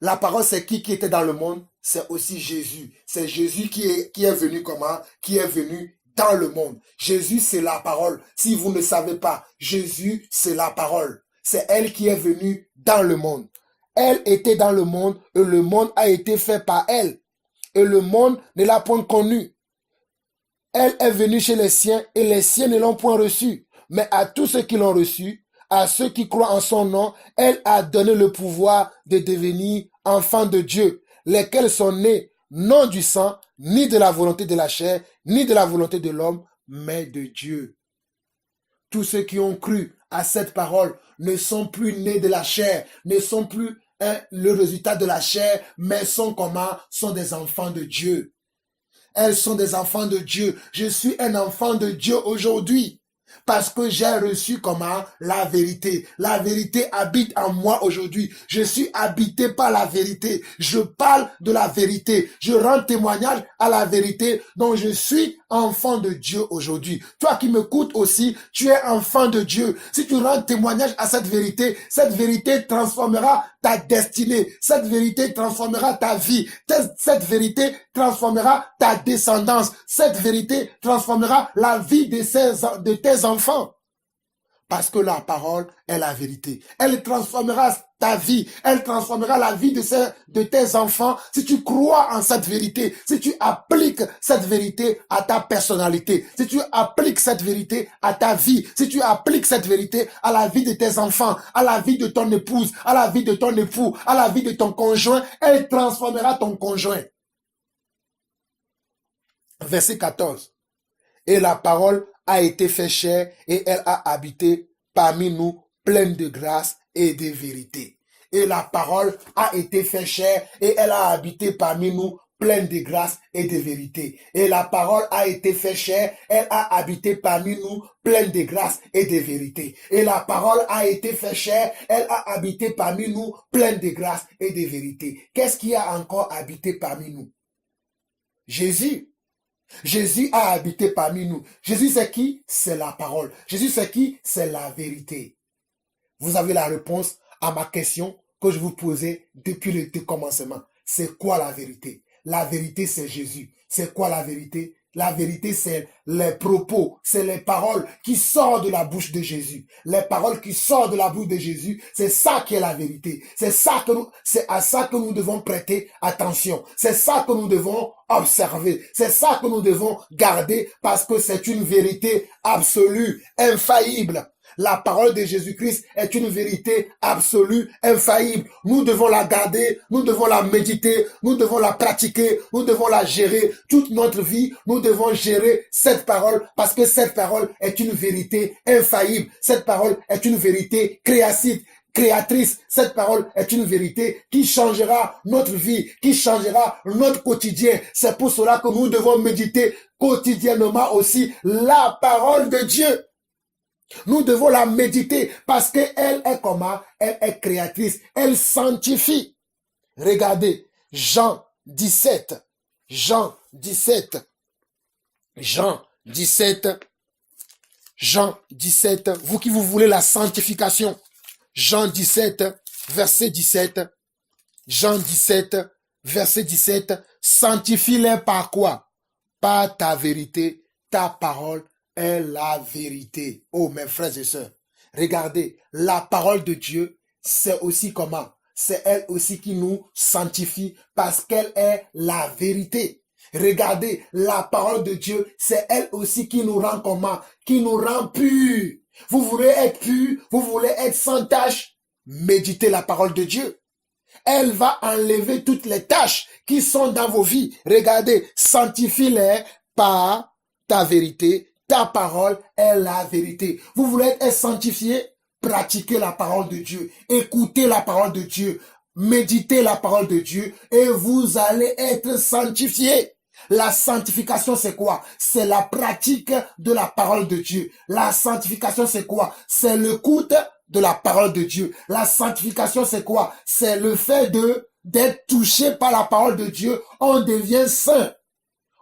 La parole, c'est qui était dans le monde? C'est aussi Jésus. C'est Jésus qui est venu comment? Qui est venu dans le monde. Jésus, c'est la parole. Si vous ne savez pas, Jésus, c'est la parole. C'est elle qui est venue dans le monde. Elle était dans le monde et le monde a été fait par elle. Et le monde ne l'a point connue. Elle est venue chez les siens et les siens ne l'ont point reçue. Mais à tous ceux qui l'ont reçue, à ceux qui croient en son nom, elle a donné le pouvoir de devenir enfants de Dieu, lesquels sont nés non du sang, ni de la volonté de la chair, ni de la volonté de l'homme, mais de Dieu. Tous ceux qui ont cru à cette parole ne sont plus nés de la chair, ne sont plus le résultat de la chair, mais sont comment? Sont des enfants de Dieu. Elles sont des enfants de Dieu. Je suis un enfant de Dieu aujourd'hui. Parce que j'ai reçu comment? La vérité. La vérité habite en moi aujourd'hui. Je suis habité par la vérité. Je parle de la vérité. Je rends témoignage à la vérité. Donc je suis enfant de Dieu aujourd'hui. Toi qui m'écoutes aussi, tu es enfant de Dieu. Si tu rends témoignage à cette vérité transformera ta destinée. Cette vérité transformera ta vie. Cette vérité transformera ta descendance. Cette vérité transformera la vie de tes enfants. Parce que la parole est la vérité. Elle transformera ta vie. Elle transformera la vie de tes enfants si tu crois en cette vérité. Si tu appliques cette vérité à ta personnalité. Si tu appliques cette vérité à ta vie. Si tu appliques cette vérité à la vie de tes enfants, à la vie de ton épouse, à la vie de ton époux, à la vie de ton conjoint, elle transformera ton conjoint. Verset 14. Et la parole a été fait chair et elle a habité parmi nous pleine de grâce et de vérité. Et la parole a été fait chair et elle a habité parmi nous pleine de grâce et de vérité. Et la parole a été fait chair, elle a habité parmi nous pleine de grâce et de vérité. Et la parole a été fait chair, elle a habité parmi nous pleine de grâce et de vérité. Qu'est-ce qui a encore habité parmi nous? Jésus. Jésus a habité parmi nous. Jésus c'est qui? C'est la parole. Jésus c'est qui? C'est la vérité. Vous avez la réponse à ma question que je vous posais depuis le commencement. C'est quoi la vérité? La vérité c'est Jésus. C'est quoi la vérité? La vérité c'est les propos, c'est les paroles qui sortent de la bouche de Jésus. Les paroles qui sortent de la bouche de Jésus, c'est ça qui est la vérité. C'est à ça que nous devons prêter attention. C'est ça que nous devons observer. C'est ça que nous devons garder parce que c'est une vérité absolue, infaillible. La parole de Jésus-Christ est une vérité absolue, infaillible. Nous devons la garder, nous devons la méditer, nous devons la pratiquer, nous devons la gérer. Toute notre vie, nous devons gérer cette parole parce que cette parole est une vérité infaillible. Cette parole est une vérité créative créatrice. Cette parole est une vérité qui changera notre vie, qui changera notre quotidien. C'est pour cela que nous devons méditer quotidiennement aussi la parole de Dieu. Nous devons la méditer parce qu'elle est comment? Elle est créatrice. Elle sanctifie. Regardez, Jean 17. Jean 17. Jean 17. Jean 17. Vous qui vous voulez la sanctification. Jean 17, verset 17. Jean 17, verset 17. Sanctifie-les par quoi? Par ta vérité. Ta parole est la vérité. Oh, mes frères et sœurs, regardez, la parole de Dieu, c'est aussi comment? C'est elle aussi qui nous sanctifie parce qu'elle est la vérité. Regardez, la parole de Dieu, c'est elle aussi qui nous rend comment? Qui nous rend purs. Vous voulez être pur, vous voulez être sans tache, méditez la parole de Dieu. Elle va enlever toutes les tâches qui sont dans vos vies. Regardez, sanctifie-les par ta vérité. Ta parole est la vérité. Vous voulez être sanctifié? Pratiquez la parole de Dieu. Écoutez la parole de Dieu. Méditez la parole de Dieu et vous allez être sanctifié. La sanctification, c'est quoi? C'est la pratique de la parole de Dieu. La sanctification, c'est quoi? C'est l'écoute de la parole de Dieu. La sanctification, c'est quoi? C'est le fait d'être touché par la parole de Dieu. On devient saint.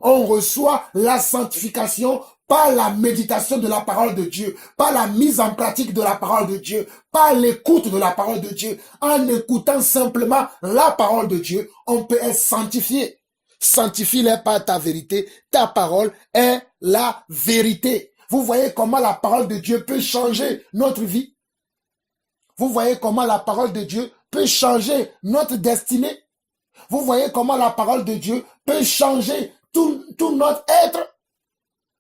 On reçoit la sanctification par la méditation de la parole de Dieu, par la mise en pratique de la parole de Dieu, par l'écoute de la parole de Dieu. En écoutant simplement la parole de Dieu, on peut être sanctifié. Sanctifie-les par ta vérité. Ta parole est la vérité. Vous voyez comment la parole de Dieu peut changer notre vie? Vous voyez comment la parole de Dieu peut changer notre destinée? Vous voyez comment la parole de Dieu peut changer tout notre être?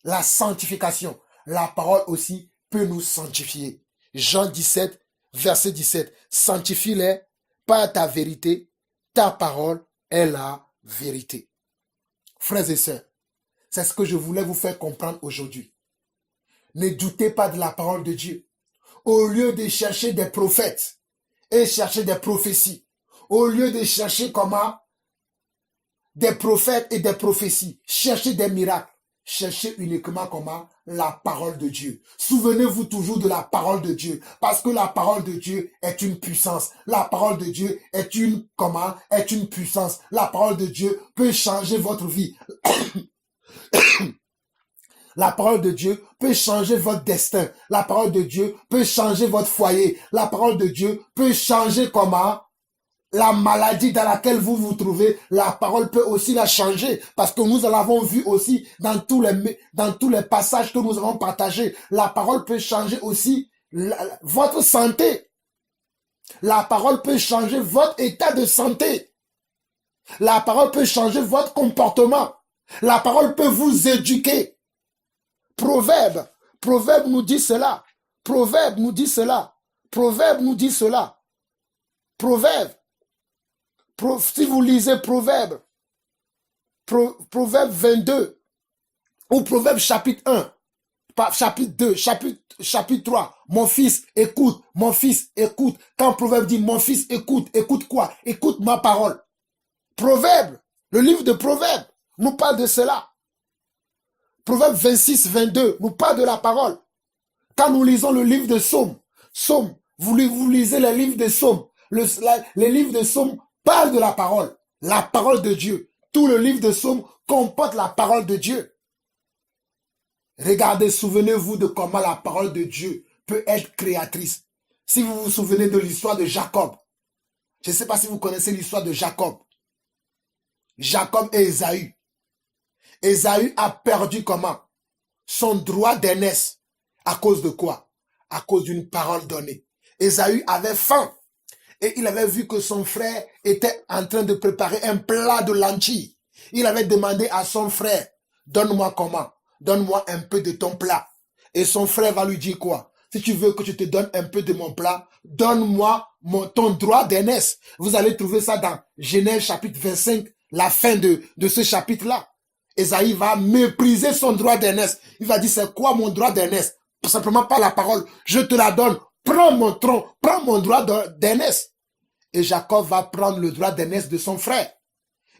La sanctification. La parole aussi peut nous sanctifier. Jean 17, verset 17. Sanctifie-les par ta vérité. Ta parole est la vérité. Frères et sœurs, c'est ce que je voulais vous faire comprendre aujourd'hui. Ne doutez pas de la parole de Dieu. Au lieu de chercher des prophètes et chercher des prophéties, au lieu de chercher comment des prophètes et des prophéties, chercher des miracles, cherchez uniquement comment? La parole de Dieu. Souvenez-vous toujours de la parole de Dieu. Parce que la parole de Dieu est une puissance. La parole de Dieu est une, comment? Est une puissance. La parole de Dieu peut changer votre vie. La parole de Dieu peut changer votre destin. La parole de Dieu peut changer votre foyer. La parole de Dieu peut changer comment? La maladie dans laquelle vous vous trouvez, la parole peut aussi la changer. Parce que nous l'avons vu aussi dans tous les passages que nous avons partagés. La parole peut changer aussi votre santé. La parole peut changer votre état de santé. La parole peut changer votre comportement. La parole peut vous éduquer. Proverbe nous dit cela. Proverbe nous dit cela. Proverbe nous dit cela. Proverbe. Si vous lisez Proverbe 22, ou Proverbe chapitre 1, chapitre 2, chapitre 3, mon fils, écoute, mon fils, écoute. Quand Proverbe dit, mon fils, écoute, écoute quoi? Écoute ma parole. Proverbe, le livre de Proverbe, nous parle de cela. Proverbe 26, 22, nous parle de la parole. Quand nous lisons le livre de Psaume, vous lisez les livres de Psaume, les livres de Psaume parlent de la parole de Dieu. Tout le livre de Psaume comporte la parole de Dieu. Regardez, souvenez-vous de comment la parole de Dieu peut être créatrice. Si vous vous souvenez de l'histoire de Jacob, je ne sais pas si vous connaissez l'histoire de Jacob. Jacob et Ésaü. Ésaü a perdu comment? Son droit d'aînesse. À cause de quoi? À cause d'une parole donnée. Ésaü avait faim. Et il avait vu que son frère était en train de préparer un plat de lentilles. Il avait demandé à son frère, donne-moi comment? Donne-moi un peu de ton plat. Et son frère va lui dire quoi? Si tu veux que je te donne un peu de mon plat, donne-moi ton droit d'aînesse. Vous allez trouver ça dans Genèse chapitre 25, la fin de ce chapitre-là. Ésaü va mépriser son droit d'aînesse. Il va dire, c'est quoi mon droit d'aînesse? Simplement par la parole. Je te la donne prends mon tronc, prends mon droit d'aînesse. Et Jacob va prendre le droit d'aînesse de son frère.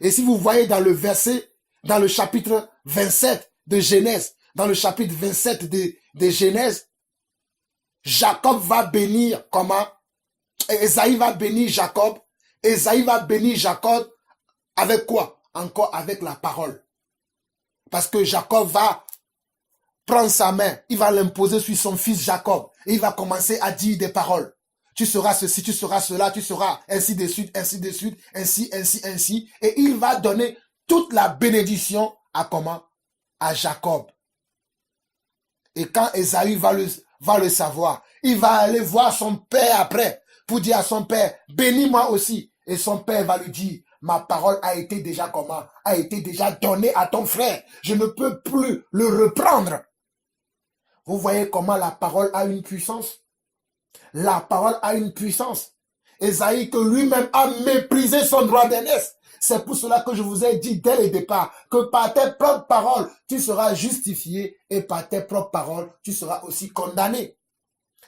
Et si vous voyez dans le verset, dans le chapitre 27 de Genèse, dans le chapitre 27 de Genèse, Jacob va bénir comment? Esaïe va bénir Jacob. Esaïe va bénir Jacob avec quoi? Encore avec la parole. Parce que Jacob va prendre sa main, il va l'imposer sur son fils Jacob. Et il va commencer à dire des paroles. Tu seras ceci, tu seras cela, tu seras ainsi de suite, ainsi de suite, ainsi, ainsi, ainsi. Et il va donner toute la bénédiction à comment? À Jacob. Et quand Esaü va le savoir, il va aller voir son père après pour dire à son père, bénis-moi aussi. Et son père va lui dire, ma parole a été déjà comment? A été déjà donnée à ton frère. Je ne peux plus le reprendre. Vous voyez comment la parole a une puissance? La parole a une puissance. Esaïe que lui-même a méprisé son droit d'aînesse. C'est pour cela que je vous ai dit dès le départ que par tes propres paroles, tu seras justifié et par tes propres paroles, tu seras aussi condamné.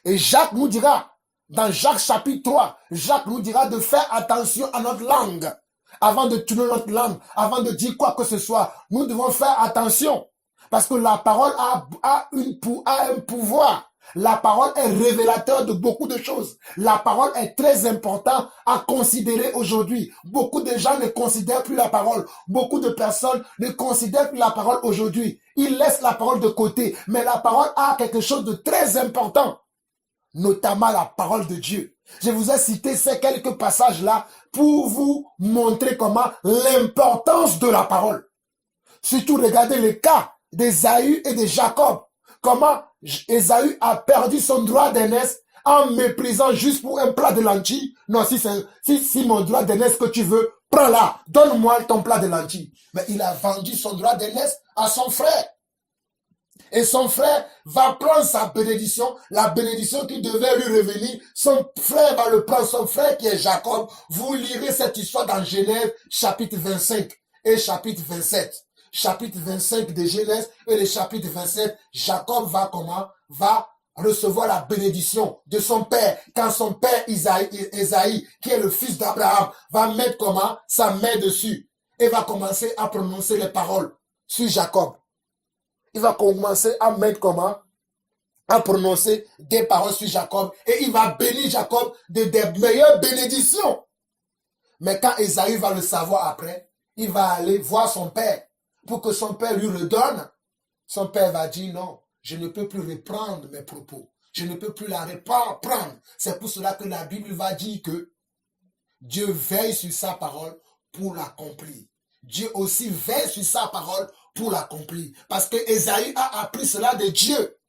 Et Jacques nous dira, dans Jacques chapitre 3, Jacques nous dira de faire attention à notre langue. Avant de tourner notre langue, avant de dire quoi que ce soit, nous devons faire attention. Parce que la parole a un pouvoir. La parole est révélateur de beaucoup de choses. La parole est très importante à considérer aujourd'hui. Beaucoup de gens ne considèrent plus la parole. Beaucoup de personnes ne considèrent plus la parole aujourd'hui. Ils laissent la parole de côté. Mais la parole a quelque chose de très important. Notamment la parole de Dieu. Je vous ai cité ces quelques passages-là pour vous montrer comment l'importance de la parole. Surtout regardez le cas d'Ésaü et de Jacob. Comment Ésaü a perdu son droit d'aînesse en méprisant juste pour un plat de lentilles. Non, si mon droit d'aînesse que tu veux, prends-la, donne-moi ton plat de lentilles. Mais il a vendu son droit d'aînesse à son frère. Et son frère va prendre sa bénédiction, la bénédiction qui devait lui revenir. Son frère va le prendre, son frère qui est Jacob. Vous lirez cette histoire dans Genèse chapitre 25 et chapitre 27. Chapitre 25 de Genèse et le chapitre 27, Jacob va comment? Va recevoir la bénédiction de son père. Quand son père Esaïe, qui est le fils d'Abraham, va mettre comment? Sa main dessus. Et va commencer à prononcer les paroles sur Jacob. Il va commencer à mettre comment? À prononcer des paroles sur Jacob. Et il va bénir Jacob de des meilleures bénédictions. Mais quand Esaïe va le savoir après, il va aller voir son père pour que son père lui redonne. Son père va dire non, je ne peux plus reprendre mes propos. Je ne peux plus la reprendre. C'est pour cela que la Bible va dire que Dieu veille sur sa parole pour l'accomplir. Dieu aussi veille sur sa parole pour l'accomplir. Parce que Esaïe a appris cela de Dieu.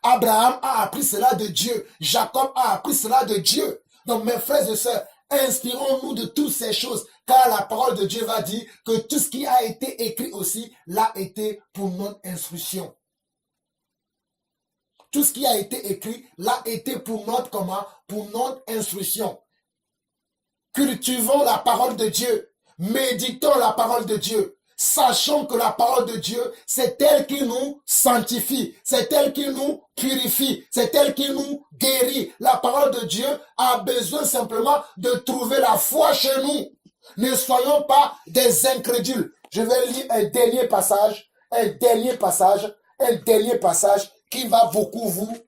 Abraham a appris cela de Dieu. Jacob a appris cela de Dieu. Donc mes frères et sœurs, inspirons-nous de toutes ces choses, car la parole de Dieu va dire que tout ce qui a été écrit aussi l'a été pour notre instruction. Tout ce qui a été écrit l'a été pour notre comment? Pour notre instruction. Cultivons la parole de Dieu. Méditons la parole de Dieu. Sachons que la parole de Dieu, c'est elle qui nous sanctifie, c'est elle qui nous purifie, c'est elle qui nous guérit. La parole de Dieu a besoin simplement de trouver la foi chez nous. Ne soyons pas des incrédules. Je vais lire un dernier passage qui va beaucoup vous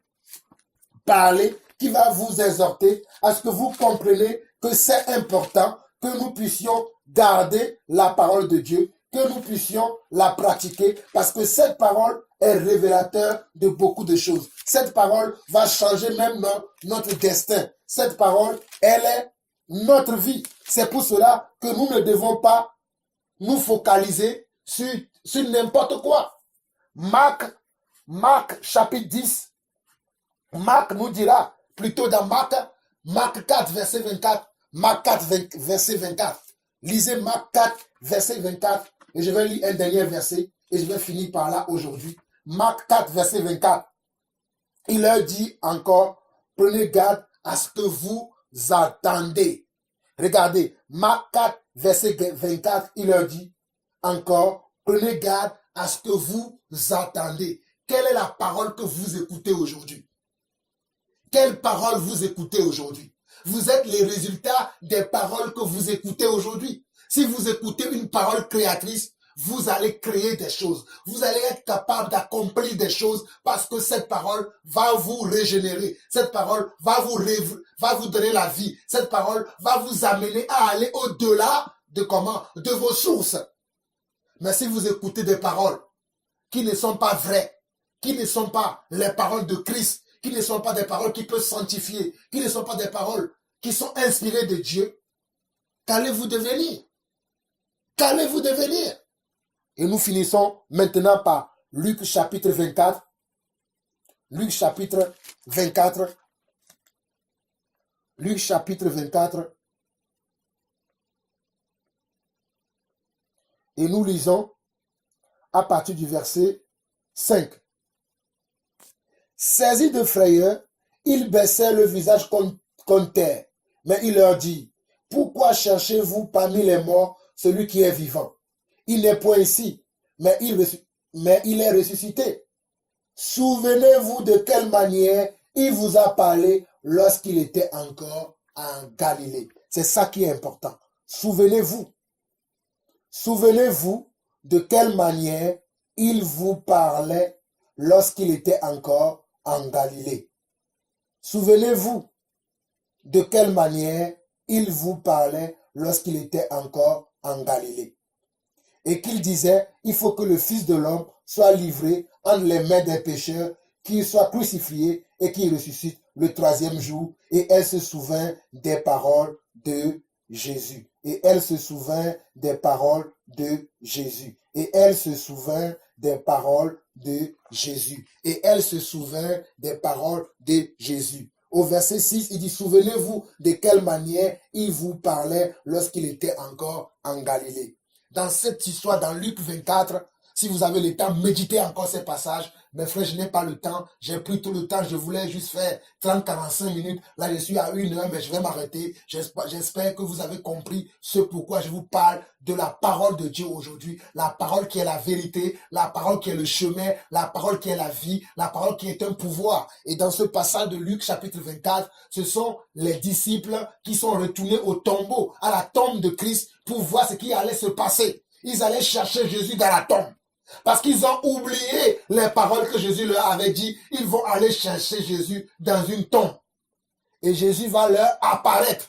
parler, qui va vous exhorter à ce que vous compreniez que c'est important que nous puissions garder la parole de Dieu, que nous puissions la pratiquer, parce que cette parole est révélateur de beaucoup de choses. Cette parole va changer même notre destin. Cette parole, elle est notre vie. C'est pour cela que nous ne devons pas nous focaliser sur n'importe quoi. Marc chapitre 10, Marc nous dira, plutôt dans Marc 4, verset 24, Marc 4, verset 24. Lisez Marc 4, verset 24, et je vais lire un dernier verset, et je vais finir par là aujourd'hui. Marc 4, verset 24. Il leur dit encore, prenez garde à ce que vous attendez. Regardez, Marc 4, verset 24, il leur dit encore, prenez garde à ce que vous attendez. Quelle est la parole que vous écoutez aujourd'hui? Quelles paroles vous écoutez aujourd'hui? Vous êtes les résultats des paroles que vous écoutez aujourd'hui. Si vous écoutez une parole créatrice, vous allez créer des choses. Vous allez être capable d'accomplir des choses parce que cette parole va vous régénérer. Cette parole va vous donner la vie. Cette parole va vous amener à aller au-delà de de vos sources. Mais si vous écoutez des paroles qui ne sont pas vraies, qui ne sont pas les paroles de Christ, qui ne sont pas des paroles qui peuvent sanctifier, qui ne sont pas des paroles qui sont inspirées de Dieu, qu'allez-vous devenir? Qu'allez-vous devenir? Et nous finissons maintenant par Luc chapitre 24. Luc chapitre 24. Luc chapitre 24. Et nous lisons à partir du verset 5. Saisis de frayeur, ils baissaient le visage contre terre. Mais il leur dit, pourquoi cherchez-vous parmi les morts celui qui est vivant? Il n'est point ici, mais il est ressuscité. Souvenez-vous de quelle manière il vous a parlé lorsqu'il était encore en Galilée. C'est ça qui est important. Souvenez-vous. Souvenez-vous de quelle manière il vous parlait lorsqu'il était encore en Galilée. Souvenez-vous de quelle manière il vous parlait lorsqu'il était encore en Galilée. Et qu'il disait, il faut que le Fils de l'homme soit livré entre les mains des pécheurs, qu'il soit crucifié et qu'il ressuscite le troisième jour. Et elle se souvint des paroles de Jésus. Et elle se souvint des paroles de Jésus. Et elle se souvint des paroles de Jésus. Et elle se souvint des paroles de Jésus. Au verset 6, il dit, souvenez-vous de quelle manière il vous parlait lorsqu'il était encore en Galilée. Dans cette histoire, dans Luc 24, si vous avez le temps, méditez encore ces passages. Mais frère, je n'ai pas le temps. J'ai pris tout le temps. Je voulais juste faire 30-45 minutes. Là, je suis à 1 heure, mais je vais m'arrêter. J'espère que vous avez compris ce pourquoi je vous parle de la parole de Dieu aujourd'hui. La parole qui est la vérité, la parole qui est le chemin, la parole qui est la vie, la parole qui est un pouvoir. Et dans ce passage de Luc, chapitre 24, ce sont les disciples qui sont retournés au tombeau, à la tombe de Christ, pour voir ce qui allait se passer. Ils allaient chercher Jésus dans la tombe. Parce qu'ils ont oublié les paroles que Jésus leur avait dit. Ils vont aller chercher Jésus dans une tombe. Et Jésus va leur apparaître.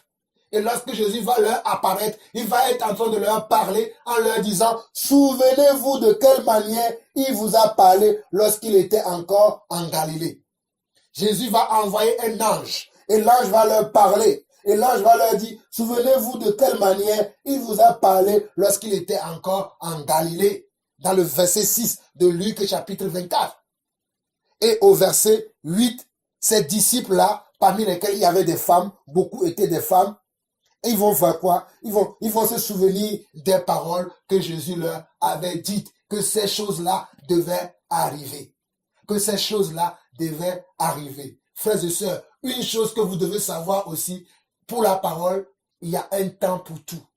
Et lorsque Jésus va leur apparaître, il va être en train de leur parler en leur disant, souvenez-vous de quelle manière il vous a parlé lorsqu'il était encore en Galilée. Jésus va envoyer un ange. Et l'ange va leur parler. Et l'ange va leur dire, souvenez-vous de quelle manière il vous a parlé lorsqu'il était encore en Galilée. Dans le verset 6 de Luc chapitre 24. Et au verset 8, ces disciples-là, parmi lesquels il y avait des femmes, beaucoup étaient des femmes, et ils vont faire quoi? Ils vont se souvenir des paroles que Jésus leur avait dites, que ces choses-là devaient arriver. Que ces choses-là devaient arriver. Frères et sœurs, une chose que vous devez savoir aussi, pour la parole, il y a un temps pour tout.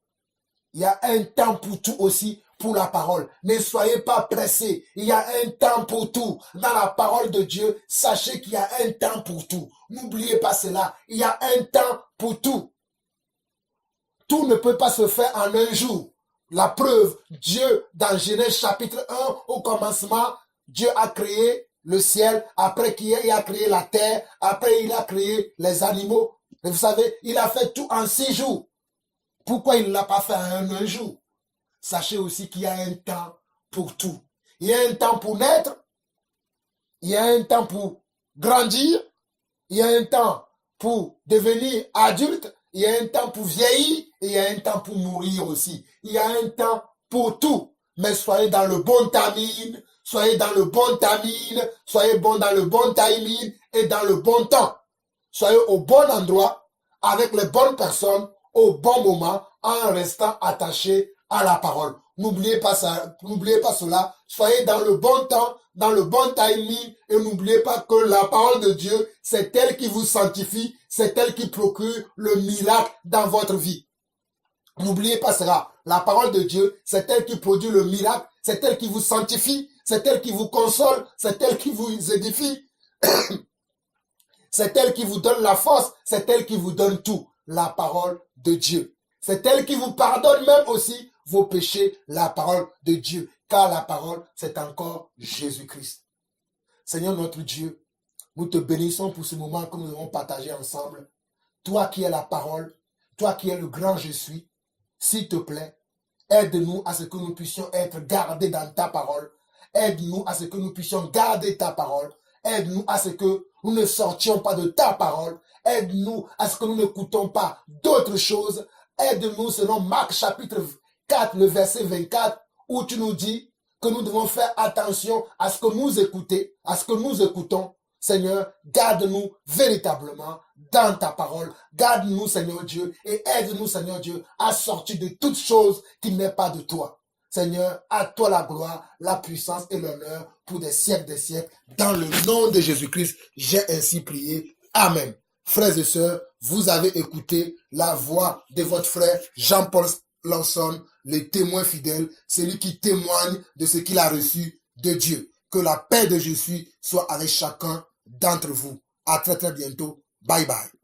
Il y a un temps pour tout aussi pour la parole. Ne soyez pas pressés. Il y a un temps pour tout. Dans la parole de Dieu, sachez qu'il y a un temps pour tout. N'oubliez pas cela. Il y a un temps pour tout. Tout ne peut pas se faire en un jour. La preuve, Dieu, dans Genèse chapitre 1, au commencement, Dieu a créé le ciel, après qu'il a créé la terre, après il a créé les animaux. Et vous savez, il a fait tout en 6 jours. Pourquoi il ne l'a pas fait en un jour? Sachez aussi qu'il y a un temps pour tout. Il y a un temps pour naître, il y a un temps pour grandir, il y a un temps pour devenir adulte, il y a un temps pour vieillir et il y a un temps pour mourir aussi. Il y a un temps pour tout. Mais soyez dans le bon timing, soyez dans le bon timing, soyez bon dans le bon timing et dans le bon temps. Soyez au bon endroit, avec les bonnes personnes, au bon moment, en restant attaché à la parole. N'oubliez pas ça, n'oubliez pas cela. Soyez dans le bon temps, dans le bon timing, et n'oubliez pas que la parole de Dieu, c'est elle qui vous sanctifie, c'est elle qui procure le miracle dans votre vie. N'oubliez pas cela. La parole de Dieu, c'est elle qui produit le miracle, c'est elle qui vous sanctifie, c'est elle qui vous console, c'est elle qui vous édifie. C'est elle qui vous donne la force. C'est elle qui vous donne tout. La parole de Dieu. C'est elle qui vous pardonne même aussi vos péchés. La parole de Dieu. Car la parole, c'est encore Jésus-Christ. Seigneur notre Dieu, nous te bénissons pour ce moment que nous avons partagé ensemble. Toi qui es la parole, toi qui es le grand je suis, s'il te plaît, aide-nous à ce que nous puissions être gardés dans ta parole. Aide-nous à ce que nous puissions garder ta parole. Aide-nous à ce que nous ne sortions pas de ta parole. Aide-nous à ce que nous n'écoutons pas d'autres choses. Aide-nous selon Marc chapitre 4, le verset 24, où tu nous dis que nous devons faire attention à ce que nous écoutons, à ce que nous écoutons. Seigneur, garde-nous véritablement dans ta parole. Garde-nous, Seigneur Dieu, et aide-nous, Seigneur Dieu, à sortir de toute chose qui n'est pas de toi. Seigneur, à toi la gloire, la puissance et l'honneur pour des siècles. Dans le nom de Jésus-Christ, j'ai ainsi prié. Amen. Frères et sœurs, vous avez écouté la voix de votre frère Jean-Paul Lanson, le témoin fidèle, celui qui témoigne de ce qu'il a reçu de Dieu. Que la paix de Jésus soit avec chacun d'entre vous. À très très bientôt. Bye bye.